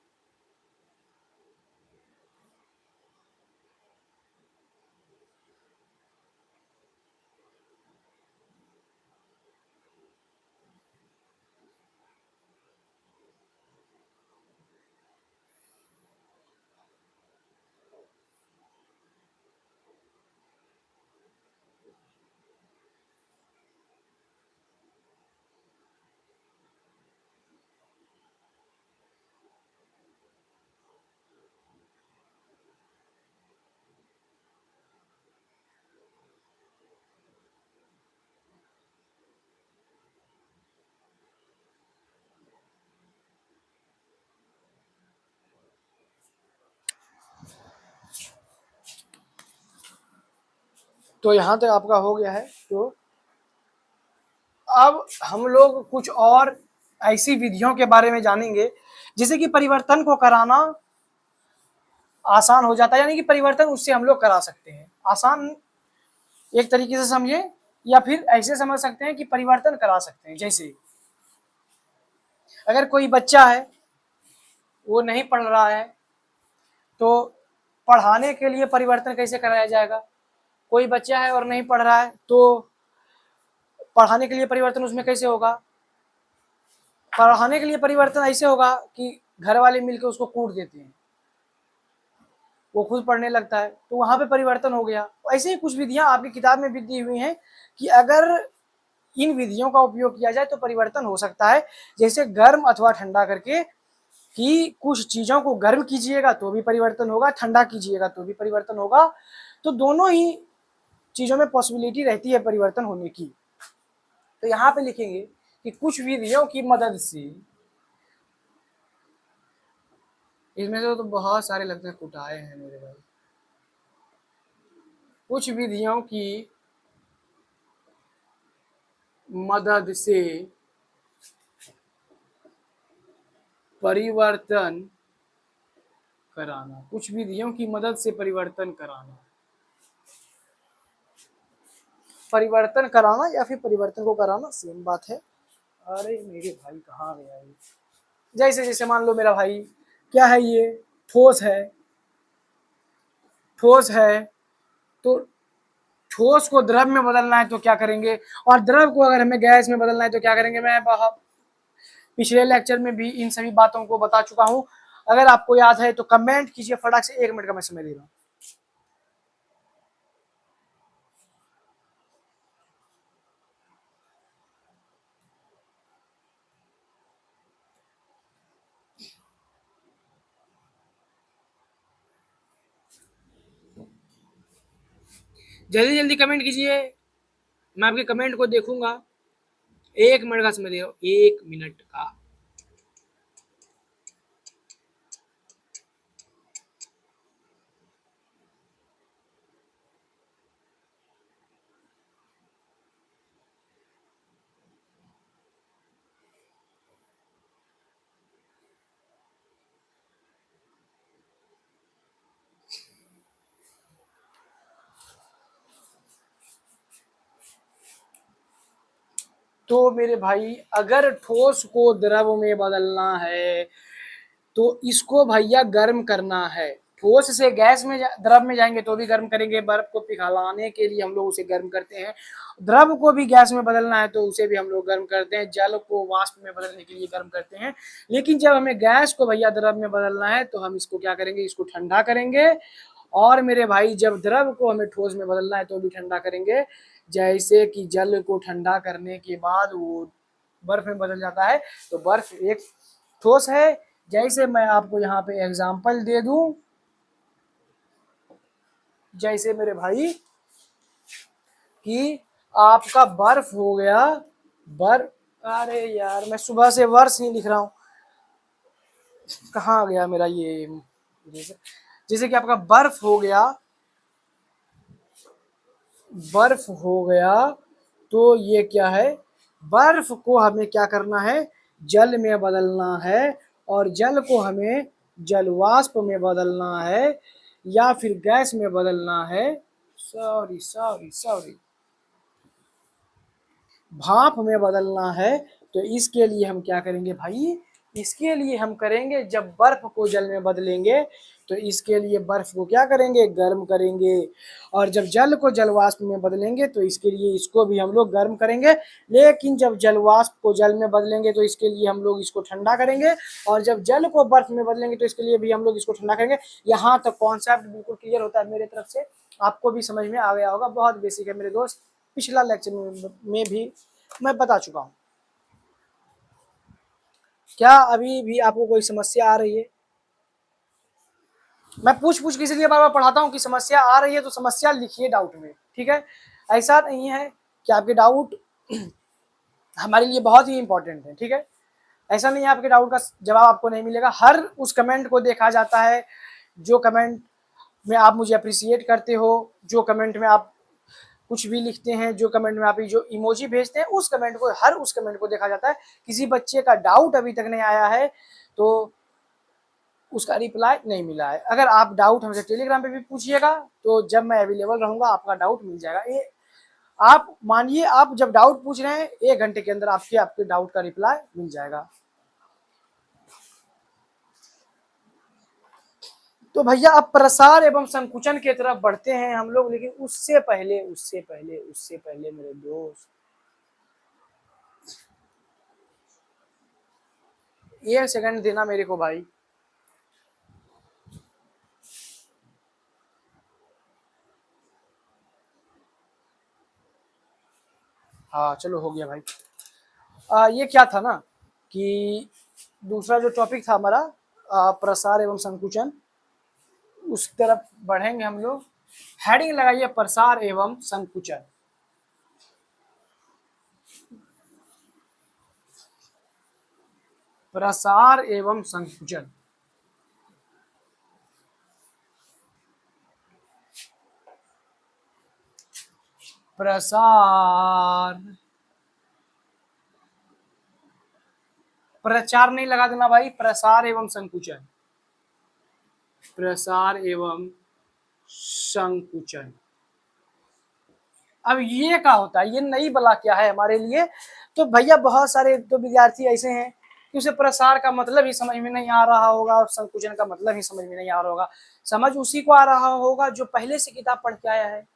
तो यहाँ तक आपका हो गया है। तो अब हम लोग कुछ और ऐसी विधियों के बारे में जानेंगे जिससे कि परिवर्तन को कराना आसान हो जाता है, यानी कि परिवर्तन उससे हम लोग करा सकते हैं। आसान एक तरीके से समझे, या फिर ऐसे समझ सकते हैं कि परिवर्तन करा सकते हैं। जैसे अगर कोई बच्चा है, वो नहीं पढ़ रहा है, तो पढ़ाने के लिए परिवर्तन कैसे कराया जाएगा? कोई बच्चा है और नहीं पढ़ रहा है, तो पढ़ाने के लिए परिवर्तन उसमें कैसे होगा? पढ़ाने के लिए परिवर्तन ऐसे होगा कि घर वाले मिलकर उसको कूट देते हैं, वो खुद पढ़ने लगता है, तो वहां पे परिवर्तन हो गया। ऐसे ही कुछ विधियां आपकी किताब में भी दी हुई हैं कि अगर इन विधियों का उपयोग किया जाए तो परिवर्तन हो सकता है। जैसे गर्म अथवा ठंडा करके, कि कुछ चीजों को गर्म कीजिएगा तो भी परिवर्तन होगा, ठंडा कीजिएगा तो भी परिवर्तन होगा। तो दोनों ही चीजों में पॉसिबिलिटी रहती है परिवर्तन होने की। तो यहाँ पे लिखेंगे कि कुछ विधियों की मदद से, इसमें से तो बहुत सारे लगते हैं कुटाए हैं मेरे भाई। कुछ विधियों की मदद से परिवर्तन कराना, कुछ विधियों की मदद से परिवर्तन कराना। परिवर्तन कराना या फिर परिवर्तन को कराना सेम बात है। अरे मेरे भाई कहाँ गया ये? जैसे जैसे मान लो मेरा भाई क्या है, ये ठोस है, ठोस है, तो ठोस को द्रव में बदलना है तो क्या करेंगे, और द्रव को अगर हमें गैस में बदलना है तो क्या करेंगे। मैं बहुत पिछले लेक्चर में भी इन सभी बातों को बता चुका हूं, अगर आपको याद है तो कमेंट कीजिए फटाक से, 1 मिनट का मैं समय दे रहा हूं। जल्दी जल्दी कमेंट कीजिए, मैं आपके कमेंट को देखूंगा। 1 मिनट का समय दे रहा हूँ, 1 मिनट का। तो मेरे भाई अगर ठोस को द्रव में बदलना है तो इसको भैया गर्म करना है। ठोस से गैस में द्रव में जाएंगे तो भी गर्म करेंगे, बर्फ को पिघलाने के लिए हम लोग उसे गर्म करते हैं। द्रव को भी गैस में बदलना है तो उसे भी हम लोग गर्म करते हैं। जल को वाष्प में बदलने के लिए गर्म करते हैं। लेकिन जब हमें गैस को भैया द्रव में बदलना है तो हम इसको क्या करेंगे, इसको ठंडा करेंगे। और मेरे भाई जब द्रव को हमें ठोस में बदलना है तो भी ठंडा करेंगे। जैसे कि जल को ठंडा करने के बाद वो बर्फ में बदल जाता है, तो बर्फ एक ठोस है। जैसे मैं आपको यहाँ पे एग्जांपल दे दूं, जैसे मेरे भाई कि आपका बर्फ हो गया, बर्फ, अरे यार मैं सुबह से वर्ष नहीं लिख रहा हूँ, कहाँ गया मेरा ये। जैसे जैसे कि आपका बर्फ हो गया, बर्फ हो गया, तो ये क्या है, बर्फ को हमें क्या करना है, जल में बदलना है। और जल को हमें जल वाष्प में बदलना है या फिर गैस में बदलना है, सॉरी सॉरी सॉरी, भाप में बदलना है। तो इसके लिए हम क्या करेंगे भाई, इसके लिए हम करेंगे जब बर्फ को जल में बदलेंगे तो इसके लिए बर्फ को क्या करेंगे, गर्म करेंगे। और जब जल को जल वाष्प में बदलेंगे तो इसके लिए इसको भी हम लोग गर्म करेंगे। लेकिन जब जल वाष्प को जल में बदलेंगे तो इसके लिए हम लोग इसको ठंडा करेंगे। और जब जल को बर्फ में बदलेंगे तो इसके लिए भी हम लोग इसको ठंडा करेंगे। यहाँ तक कॉन्सेप्ट बिल्कुल क्लियर होता है मेरे तरफ से, आपको भी समझ में आ गया होगा। बहुत बेसिक है मेरे दोस्त, पिछला लेक्चर में भी मैं बता चुका हूँ। क्या अभी भी आपको कोई समस्या आ रही है? मैं पूछ पूछ के इसलिए बार बार पढ़ाता हूँ कि समस्या आ रही है तो समस्या लिखिए डाउट में, ठीक है। ऐसा नहीं है कि आपके डाउट हमारे लिए बहुत ही इंपॉर्टेंट है, ठीक है। ऐसा नहीं है आपके डाउट का जवाब आपको नहीं मिलेगा। हर उस कमेंट को देखा जाता है जो कमेंट में आप मुझे अप्रिसिएट करते हो, जो कमेंट में आप कुछ भी लिखते हैं, जो कमेंट में आप जो इमोजी भेजते हैं, उस कमेंट को, हर उस कमेंट को देखा जाता है। किसी बच्चे का डाउट अभी तक नहीं आया है तो उसका रिप्लाई नहीं मिला है। अगर आप डाउट हमसे टेलीग्राम पे भी पूछिएगा तो जब मैं अवेलेबल रहूंगा आपका डाउट मिल जाएगा। ये आप मानिए, आप जब डाउट पूछ रहे हैं 1 घंटे के अंदर आपके आपके डाउट का रिप्लाई मिल जाएगा। तो भैया अब प्रसार एवं संकुचन की तरफ बढ़ते हैं हम लोग, लेकिन उससे पहले मेरे दोस्त 1 सेकंड देना मेरे को भाई। हाँ चलो हो गया भाई। ये क्या था ना कि दूसरा जो टॉपिक था हमारा प्रसार एवं संकुचन, उस तरफ बढ़ेंगे हम लोग। हेडिंग लगाइए प्रसार एवं संकुचन। प्रसार एवं संकुचन, प्रसार, प्रचार नहीं लगा देना भाई, प्रसार एवं संकुचन, प्रसार एवं संकुचन। अब ये क्या होता है, ये नई बला क्या है हमारे लिए। तो भैया बहुत सारे तो विद्यार्थी ऐसे हैं कि उसे प्रसार का मतलब ही समझ में नहीं आ रहा होगा और संकुचन का मतलब ही समझ में नहीं आ रहा होगा। समझ उसी को आ रहा होगा जो पहले से किताब पढ़ के आया है,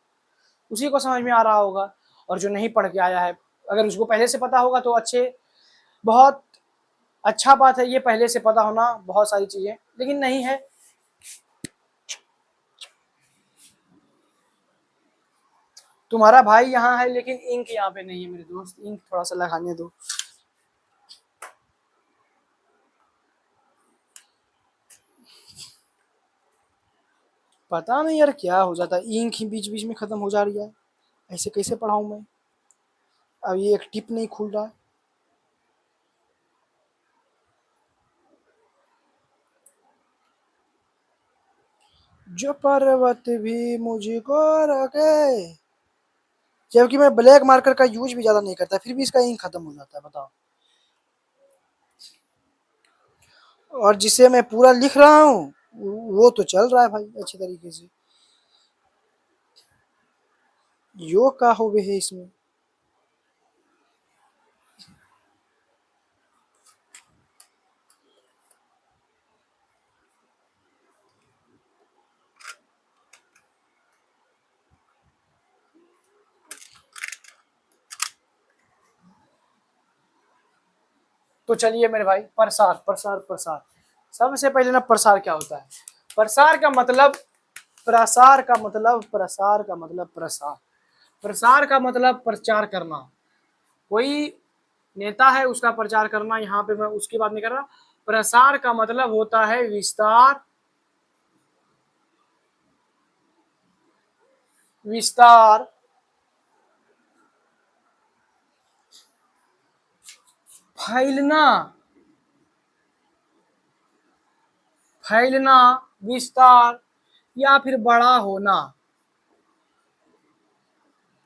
उसी को समझ में आ रहा होगा। और जो नहीं पढ़ के आया है, अगर उसको पहले से पता होगा तो बहुत अच्छा बात है, ये पहले से पता होना बहुत सारी चीजें, लेकिन नहीं है। तुम्हारा भाई यहाँ है लेकिन इंक यहाँ पे नहीं है मेरे दोस्त, इंक थोड़ा सा लगाने दो। पता नहीं यार क्या हो जाता है, इंक ही बीच बीच में खत्म हो जा रही है, ऐसे कैसे पढ़ाऊं मैं। अब ये एक टिप नहीं खुल रहा है। जो पर्वत भी मुझको रखे, जबकि मैं ब्लैक मार्कर का यूज भी ज्यादा नहीं करता, फिर भी इसका इंक खत्म हो जाता है, बताओ। और जिसे मैं पूरा लिख रहा हूँ वो तो चल रहा है भाई अच्छे तरीके से। योग का हो है इसमें। तो चलिए मेरे भाई, प्रसार प्रसार प्रसार। सबसे पहले ना, प्रसार क्या होता है? प्रसार का मतलब, प्रसार का मतलब, प्रसार का मतलब प्रसार, प्रसार का मतलब प्रचार करना। कोई नेता है उसका प्रचार करना, यहाँ पे मैं उसकी बात नहीं कर रहा। प्रसार का मतलब होता है विस्तार, विस्तार, फैलना, फैलना, विस्तार, या फिर बड़ा होना।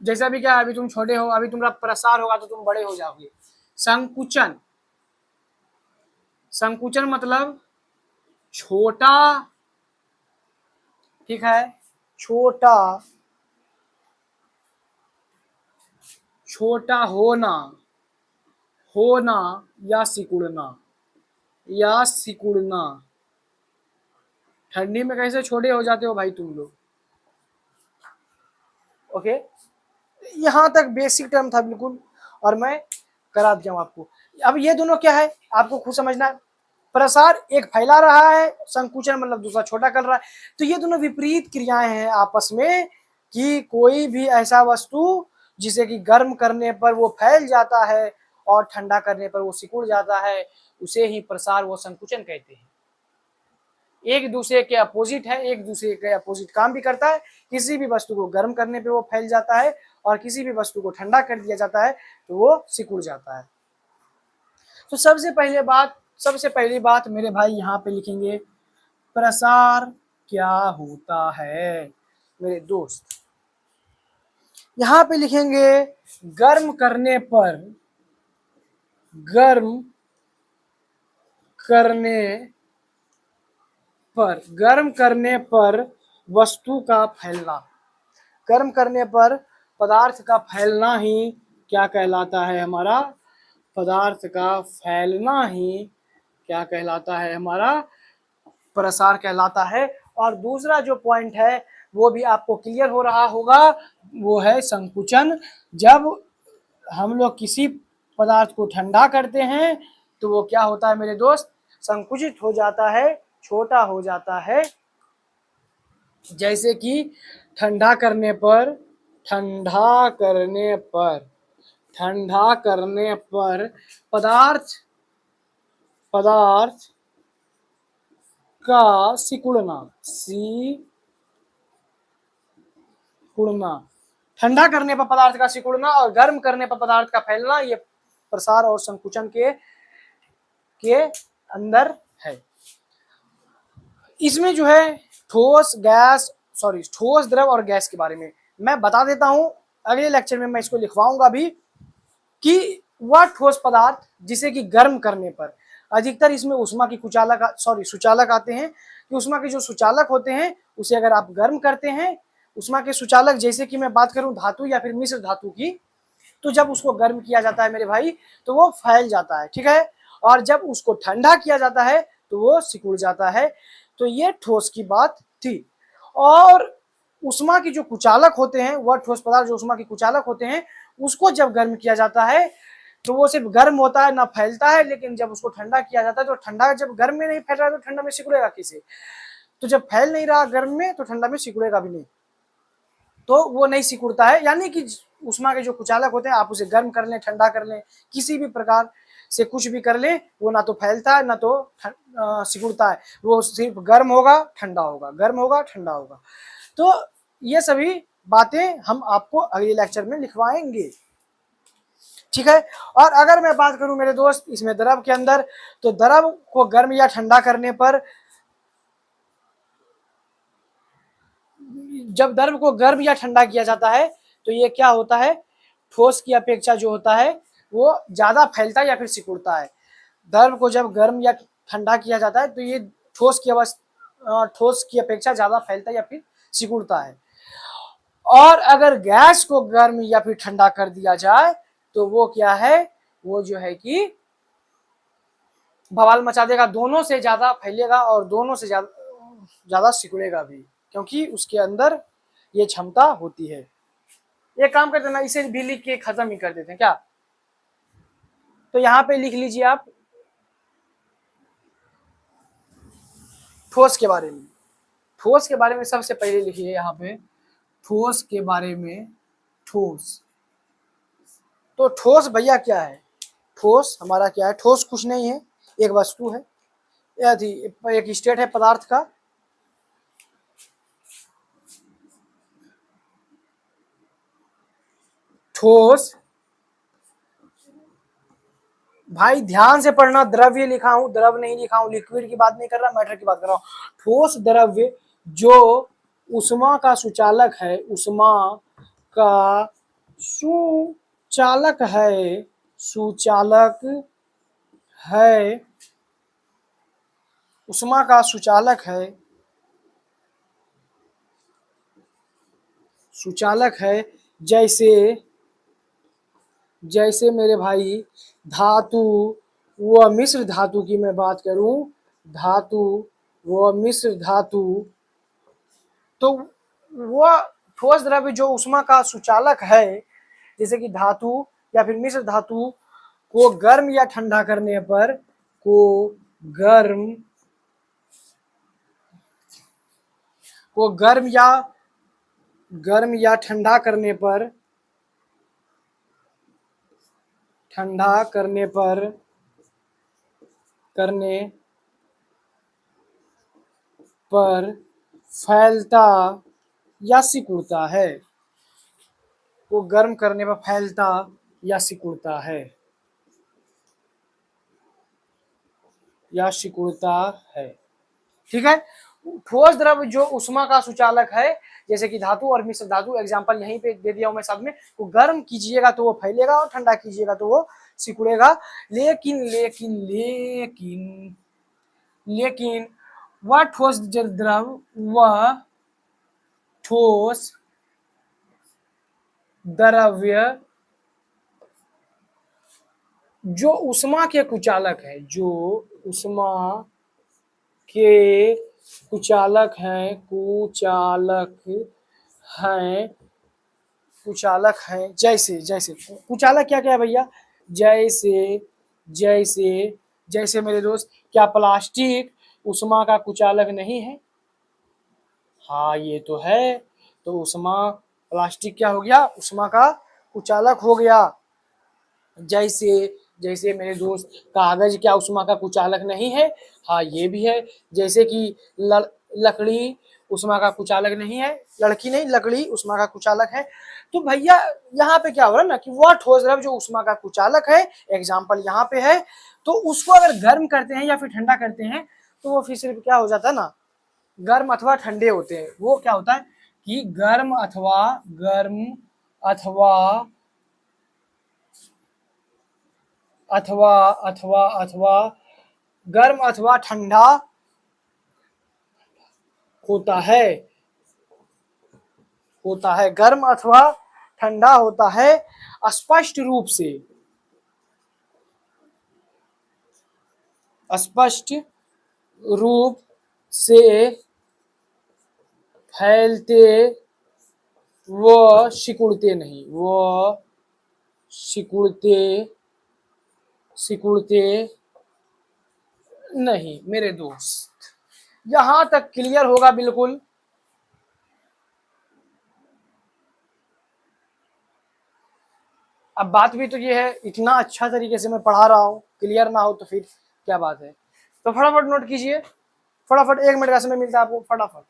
जैसा भी क्या, अभी तुम छोटे हो, अभी तुम्हारा प्रसार होगा तो तुम बड़े हो जाओगे। संकुचन, संकुचन मतलब छोटा, ठीक है, छोटा, छोटा होना, होना या सिकुड़ना, या सिकुड़ना। ठंडी में कैसे छोटे हो जाते हो भाई तुम लोग। ओके, यहाँ तक बेसिक टर्म था बिल्कुल, और मैं करा दिया हूँ आपको। अब ये दोनों क्या है आपको खुद समझना है। प्रसार एक फैला रहा है, संकुचन मतलब दूसरा छोटा कर रहा है। तो ये दोनों विपरीत क्रियाएं हैं आपस में, कि कोई भी ऐसा वस्तु जिसे कि गर्म करने पर वो फैल जाता है और ठंडा करने पर वो सिकुड़ जाता है, उसे ही प्रसार व संकुचन कहते हैं। एक दूसरे के अपोजिट है, एक दूसरे के अपोजिट काम भी करता है। किसी भी वस्तु को गर्म करने पे वो फैल जाता है और किसी भी वस्तु को ठंडा कर दिया जाता है तो वो सिकुड़ जाता है। तो सबसे पहली बात मेरे भाई यहाँ पे लिखेंगे, प्रसार क्या होता है मेरे दोस्त। यहाँ पे लिखेंगे गर्म करने पर, गर्म करने पर, गर्म करने पर वस्तु का फैलना, गर्म करने पर पदार्थ का फैलना ही क्या कहलाता है हमारा, पदार्थ का फैलना ही क्या कहलाता है हमारा, प्रसार कहलाता है। और दूसरा जो पॉइंट है वो भी आपको क्लियर हो रहा होगा, वो है संकुचन। जब हम लोग किसी पदार्थ को ठंडा करते हैं तो वो क्या होता है मेरे दोस्त, संकुचित हो जाता है, छोटा हो जाता है। जैसे कि ठंडा करने पर, ठंडा करने पर, ठंडा करने पर पदार्थ, पदार्थ का सिकुड़ना, सिकुड़ना, ठंडा करने पर पदार्थ का सिकुड़ना और गर्म करने पर पदार्थ का फैलना, ये प्रसार और संकुचन के अंदर है। इसमें जो है ठोस गैस, सॉरी ठोस द्रव और गैस के बारे में मैं बता देता हूं, अगले लेक्चर में मैं इसको लिखवाऊंगा भी, कि वह ठोस पदार्थ जिसे कि गर्म करने पर, अधिकतर इसमें उष्मा की कुचालक, सॉरी सुचालक आते हैं, कि उष्मा के जो सुचालक होते हैं उसे अगर आप गर्म करते हैं, उष्मा के सुचालक जैसे कि मैं बात करूं धातु या फिर मिश्र धातु की, तो जब उसको गर्म किया जाता है मेरे भाई तो वो फैल जाता है, ठीक है। और जब उसको ठंडा किया जाता है तो वो सिकुड़ जाता है। तो ये ठोस की बात थी। और उष्मा की जो कुचालक होते हैं, वह ठोस पदार्थ जो उष्मा की कुचालक होते हैं, उसको जब गर्म किया जाता है तो वो सिर्फ गर्म होता है, ना फैलता है। लेकिन जब उसको ठंडा किया जाता है तो ठंडा जब गर्म में नहीं फैल रहा है तो ठंडा में सिकुड़ेगा किसे? तो जब फैल नहीं रहा गर्म में तो ठंडा में सिकुड़ेगा भी नहीं, तो वो नहीं सिकुड़ता है। यानी कि उष्मा के जो कुचालक होते हैं, आप उसे गर्म कर लें, ठंडा कर लें, किसी भी प्रकार से कुछ भी कर लें, वो ना तो फैलता है ना तो सिकुड़ता है। वो सिर्फ गर्म होगा ठंडा होगा, गर्म होगा ठंडा होगा। तो ये सभी बातें हम आपको अगले लेक्चर में लिखवाएंगे, ठीक है। और अगर मैं बात करूं मेरे दोस्त इसमें द्रव के अंदर, तो द्रव को गर्म या ठंडा करने पर, जब द्रव को गर्म या ठंडा किया जाता है तो ये क्या होता है, ठोस की अपेक्षा जो होता है वो ज्यादा फैलता है या फिर सिकुड़ता है। द्रव को जब गर्म या ठंडा किया जाता है तो ये ठोस की अपेक्षा ज्यादा फैलता है या फिर सिकुड़ता है। और अगर गैस को गर्म या फिर ठंडा कर दिया जाए तो वो क्या है, वो जो है कि बवाल मचा देगा, दोनों से ज्यादा फैलेगा और दोनों से ज्यादा सिकुड़ेगा भी, क्योंकि उसके अंदर ये क्षमता होती है। ये काम करते ना, इसे भी लिख के खत्म ही कर देते हैं क्या? तो यहाँ पे लिख लीजिए आप ठोस के बारे में। ठोस के बारे में सबसे पहले लिखिए यहाँ पे, ठोस के बारे में। ठोस, तो ठोस भैया क्या है? ठोस हमारा क्या है? ठोस कुछ नहीं है, एक वस्तु है, एक स्टेट है पदार्थ का। ठोस, भाई ध्यान से पढ़ना, द्रव्य लिखा हूं, द्रव नहीं लिखा हूं, लिक्विड की बात नहीं कर रहा, मैटर की बात कर रहा हूं। ठोस द्रव्य जो उष्मा का सुचालक है, उष्मा का सुचालक है, सुचालक है, उष्मा का सुचालक है, सुचालक है। जैसे जैसे मेरे भाई धातु व मिश्र धातु की मैं बात करूं, धातु व मिश्र धातु, तो वह ठोस द्रव्य जो उष्मा का सुचालक है, जैसे कि धातु या फिर मिश्र धातु को गर्म या ठंडा करने पर, को गर्म को गर्म या ठंडा करने पर, ठंडा करने पर करने पर फैलता या सिकुड़ता है, वो गर्म करने पर फैलता या सिकुड़ता है, या सिकुड़ता है, ठीक है। ठोस द्रव्य जो उष्मा का सुचालक है, जैसे कि धातु और मिश्र धातु, एग्जांपल यहीं पे दे दिया हूं मैं साथ में, वो गर्म कीजिएगा तो वो फैलेगा और ठंडा कीजिएगा तो वो सिकुड़ेगा। लेकिन लेकिन लेकिन लेकिन वह ठोस द्रव, वह ठोस द्रव्य जो उष्मा के कुचालक है, जो उष्मा के कुचालक हैं, कुचालक हैं, जैसे जैसे कुचालक क्या क्या है भैया? जैसे जैसे जैसे मेरे दोस्त, क्या प्लास्टिक उष्मा का कुचालक नहीं है? हाँ ये तो है। तो उष्मा, प्लास्टिक क्या हो गया? उष्मा का कुचालक हो गया। जैसे जैसे मेरे दोस्त, कागज क्या उष्मा का कुचालक नहीं है? हाँ ये भी है। जैसे कि लकड़ी उष्मा का कुचालक नहीं है, लड़की नहीं, लकड़ी उष्मा का कुचालक है। तो भैया यहाँ पे क्या हो रहा है ना, कि वह ठोस द्रव्य जो उष्मा का कुचालक है, एग्जाम्पल यहाँ पे है, तो उसको अगर गर्म करते हैं या फिर ठंडा करते हैं तो वो फिर सिर्फ क्या हो जाता है ना, गर्म अथवा ठंडे होते हैं। वो क्या होता है कि अथवा अथवा अथवा अथवा गर्म अथवा ठंडा होता है, गर्म अथवा ठंडा होता है। स्पष्ट रूप से स्पष्ट रूप से फैलते व सिकुड़ते नहीं, व सिकुड़ते सिकुड़ते नहीं मेरे दोस्त। यहां तक क्लियर होगा बिल्कुल। अब बात भी तो ये है, इतना अच्छा तरीके से मैं पढ़ा रहा हूँ, क्लियर ना हो तो फिर क्या बात है। तो फटाफट नोट कीजिए, फटाफट 1 मिनट का समय मिलता है आपको, फटाफट।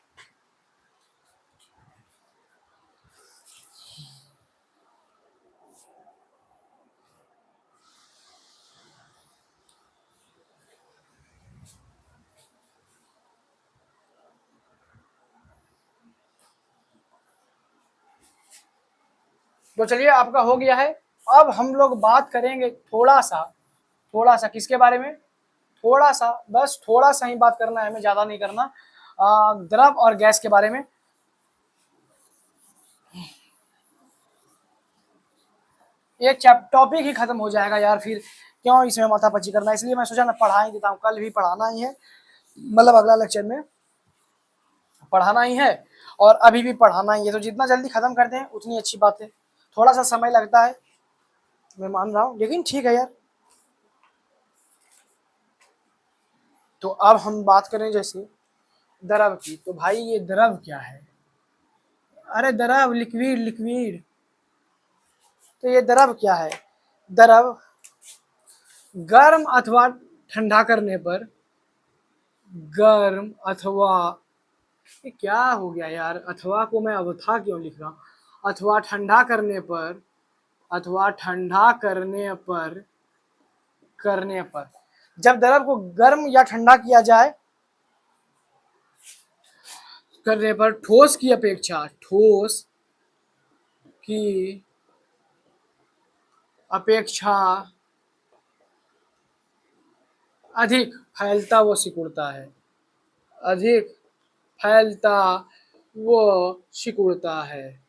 तो चलिए आपका हो गया है। अब हम लोग बात करेंगे थोड़ा सा किसके बारे में, थोड़ा सा, बस थोड़ा सा ही बात करना है, हमें ज्यादा नहीं करना, द्रव और गैस के बारे में। एक टॉपिक ही खत्म हो जाएगा यार, फिर क्यों इसमें माथापच्ची करना, इसलिए मैं सोचा ना पढ़ा ही देता हूँ, कल भी पढ़ाना ही है, मतलब अगला लेक्चर में पढ़ाना ही है और अभी भी पढ़ाना ही है, तो जितना जल्दी खत्म करते हैं उतनी अच्छी बात है। थोड़ा सा समय लगता है, मैं मान रहा हूँ, लेकिन ठीक है यार। तो अब हम बात करें जैसे द्रव की, तो भाई ये द्रव क्या है, अरे द्रव लिक्विड लिक्विड, तो ये द्रव क्या है, द्रव गर्म अथवा ठंडा करने पर, गर्म अथवा, ये क्या हो गया यार, अथवा को मैं अवथा क्यों लिख रहा हूँ, अथवा ठंडा करने पर, अथवा ठंडा करने पर जब द्रव को गर्म या ठंडा किया जाए, करने पर की अपेक्षा अधिक फैलता व सिकुड़ता है, अधिक फैलता वो सिकुड़ता है,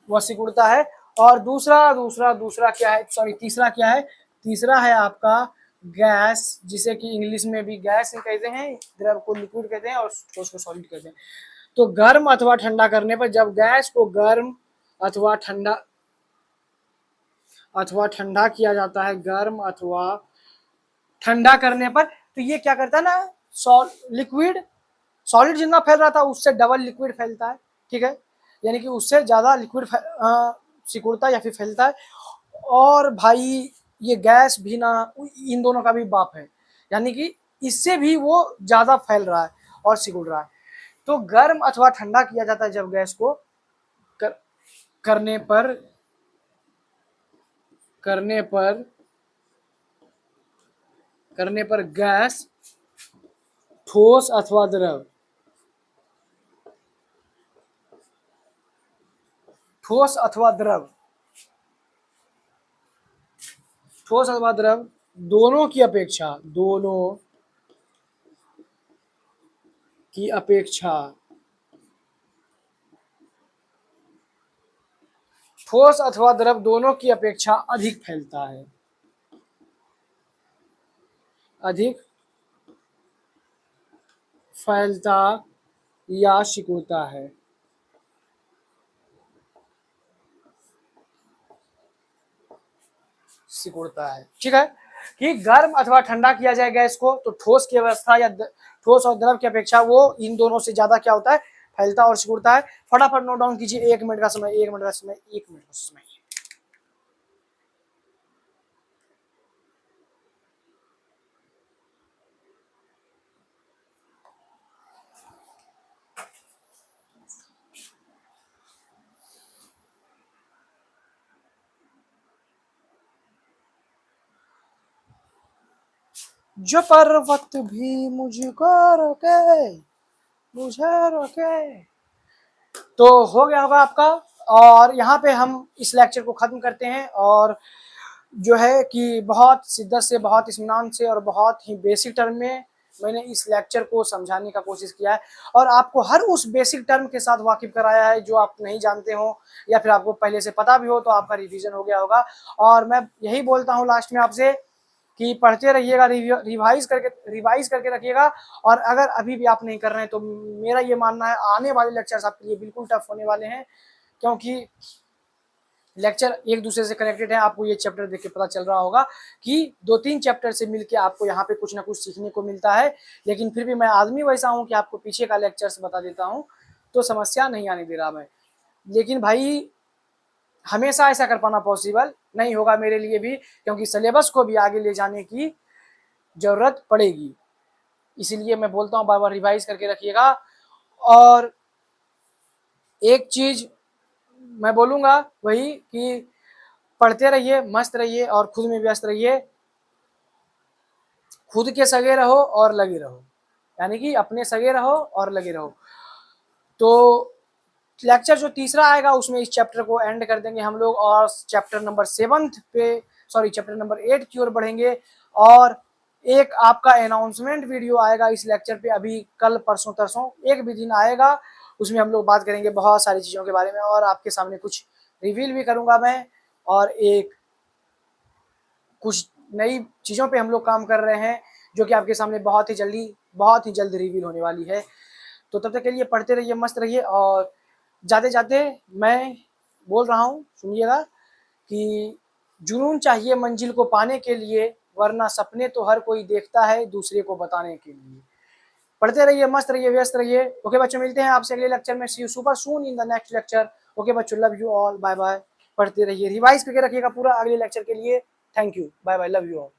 वह सिकुड़ता है। और दूसरा दूसरा दूसरा क्या है, सॉरी तीसरा क्या है, तीसरा है आपका गैस, जिसे कि इंग्लिश में भी गैस कहते हैं, द्रव को लिक्विड कहते हैं और ठोस को सॉलिड कहते हैं। तो गर्म अथवा ठंडा करने पर, जब गैस को गर्म अथवा ठंडा किया जाता है, गर्म अथवा ठंडा करने पर, तो ये क्या करता है ना, लिक्विड सॉलिड जितना फैल रहा था उससे डबल लिक्विड फैलता है, ठीक है, यानी कि उससे ज्यादा लिक्विड सिकुड़ता है या फिर फैलता है। और भाई ये गैस भी ना, इन दोनों का भी बाप है, यानी कि इससे भी वो ज्यादा फैल रहा है और सिकुड़ रहा है। तो गर्म अथवा ठंडा किया जाता है जब गैस को करने पर करने पर करने पर गैस, ठोस अथवा द्रव, ठोस अथवा द्रव, ठोस अथवा द्रव दोनों की अपेक्षा, दोनों की अपेक्षा, ठोस अथवा द्रव दोनों की अपेक्षा अधिक फैलता है, अधिक फैलता या सिकुड़ता है, सिकुड़ता है, ठीक है। कि गर्म अथवा ठंडा किया जाए गैस को, तो ठोस की अवस्था या ठोस और द्रव की अपेक्षा वो इन दोनों से ज्यादा क्या होता है, फैलता और सिकुड़ता है। फटाफट नोट डाउन कीजिए, 1 मिनट का समय, 1 मिनट का समय, 1 मिनट का समय। जो पर्वत भी मुझको रोके, मुझे रोके। तो हो गया होगा आपका, और यहाँ पे हम इस लेक्चर को खत्म करते हैं। और जो है कि बहुत शिद्दत से, बहुत इत्मीनान से और बहुत ही बेसिक टर्म में मैंने इस लेक्चर को समझाने का कोशिश किया है और आपको हर उस बेसिक टर्म के साथ वाकिफ कराया है जो आप नहीं जानते हो या फिर आपको पहले से पता भी हो तो आपका रिवीजन हो गया होगा। और मैं यही बोलता हूँ लास्ट में आपसे कि पढ़ते रहिएगा, रिवाइज करके रखिएगा। और अगर अभी भी आप नहीं कर रहे हैं तो मेरा ये मानना है आने वाले लेक्चर्स आपके लिए बिल्कुल टफ होने वाले हैं, क्योंकि लेक्चर एक दूसरे से कनेक्टेड है। आपको ये चैप्टर देख के पता चल रहा होगा कि 2-3 चैप्टर से मिलके आपको यहाँ पे कुछ ना कुछ सीखने को मिलता है। लेकिन फिर भी मैं आदमी वैसा हूँ कि आपको पीछे का लेक्चर्स बता देता हूँ, तो समस्या नहीं आने दे रहा मैं। लेकिन भाई हमेशा ऐसा कर पाना पॉसिबल नहीं होगा मेरे लिए भी, क्योंकि सिलेबस को भी आगे ले जाने की ज़रूरत पड़ेगी। इसीलिए मैं बोलता हूँ बार-बार रिवाइज़ करके रखिएगा। और एक चीज़ मैं बोलूँगा वही कि पढ़ते रहिए, मस्त रहिए और खुद में व्यस्त रहिए। खुद के सगे रहो और लगे रहो, यानी कि अपने सगे रहो और लगे रहो। तो लेक्चर जो तीसरा आएगा उसमें इस चैप्टर को एंड कर देंगे हम लोग और चैप्टर नंबर 8 की ओर बढ़ेंगे। और एक आपका अनाउंसमेंट वीडियो आएगा इस लेक्चर पे, अभी कल परसों तरसों एक भी दिन आएगा। उसमें हम लोग बात करेंगे बहुत सारी चीज़ों के बारे में और आपके सामने कुछ रिवील भी करूँगा मैं। और एक कुछ नई चीज़ों पे हम लोग काम कर रहे हैं जो कि आपके सामने बहुत ही जल्द रिवील होने वाली है। तो तब तक के लिए पढ़ते रहिए, मस्त रहिए। और जाते-जाते मैं बोल रहा हूँ, सुनिएगा कि जुनून चाहिए मंजिल को पाने के लिए, वरना सपने तो हर कोई देखता है दूसरे को बताने के लिए। पढ़ते रहिए, मस्त रहिए, व्यस्त रहिए। ओके बच्चों, मिलते हैं आपसे अगले लेक्चर में। See you super soon in the next lecture. Okay बच्चों, love you all, bye bye. पढ़ते रहिए, रिवाइज करके रखिएगा पूरा अगले लेक्चर के लिए। Thank you, bye bye, love you all.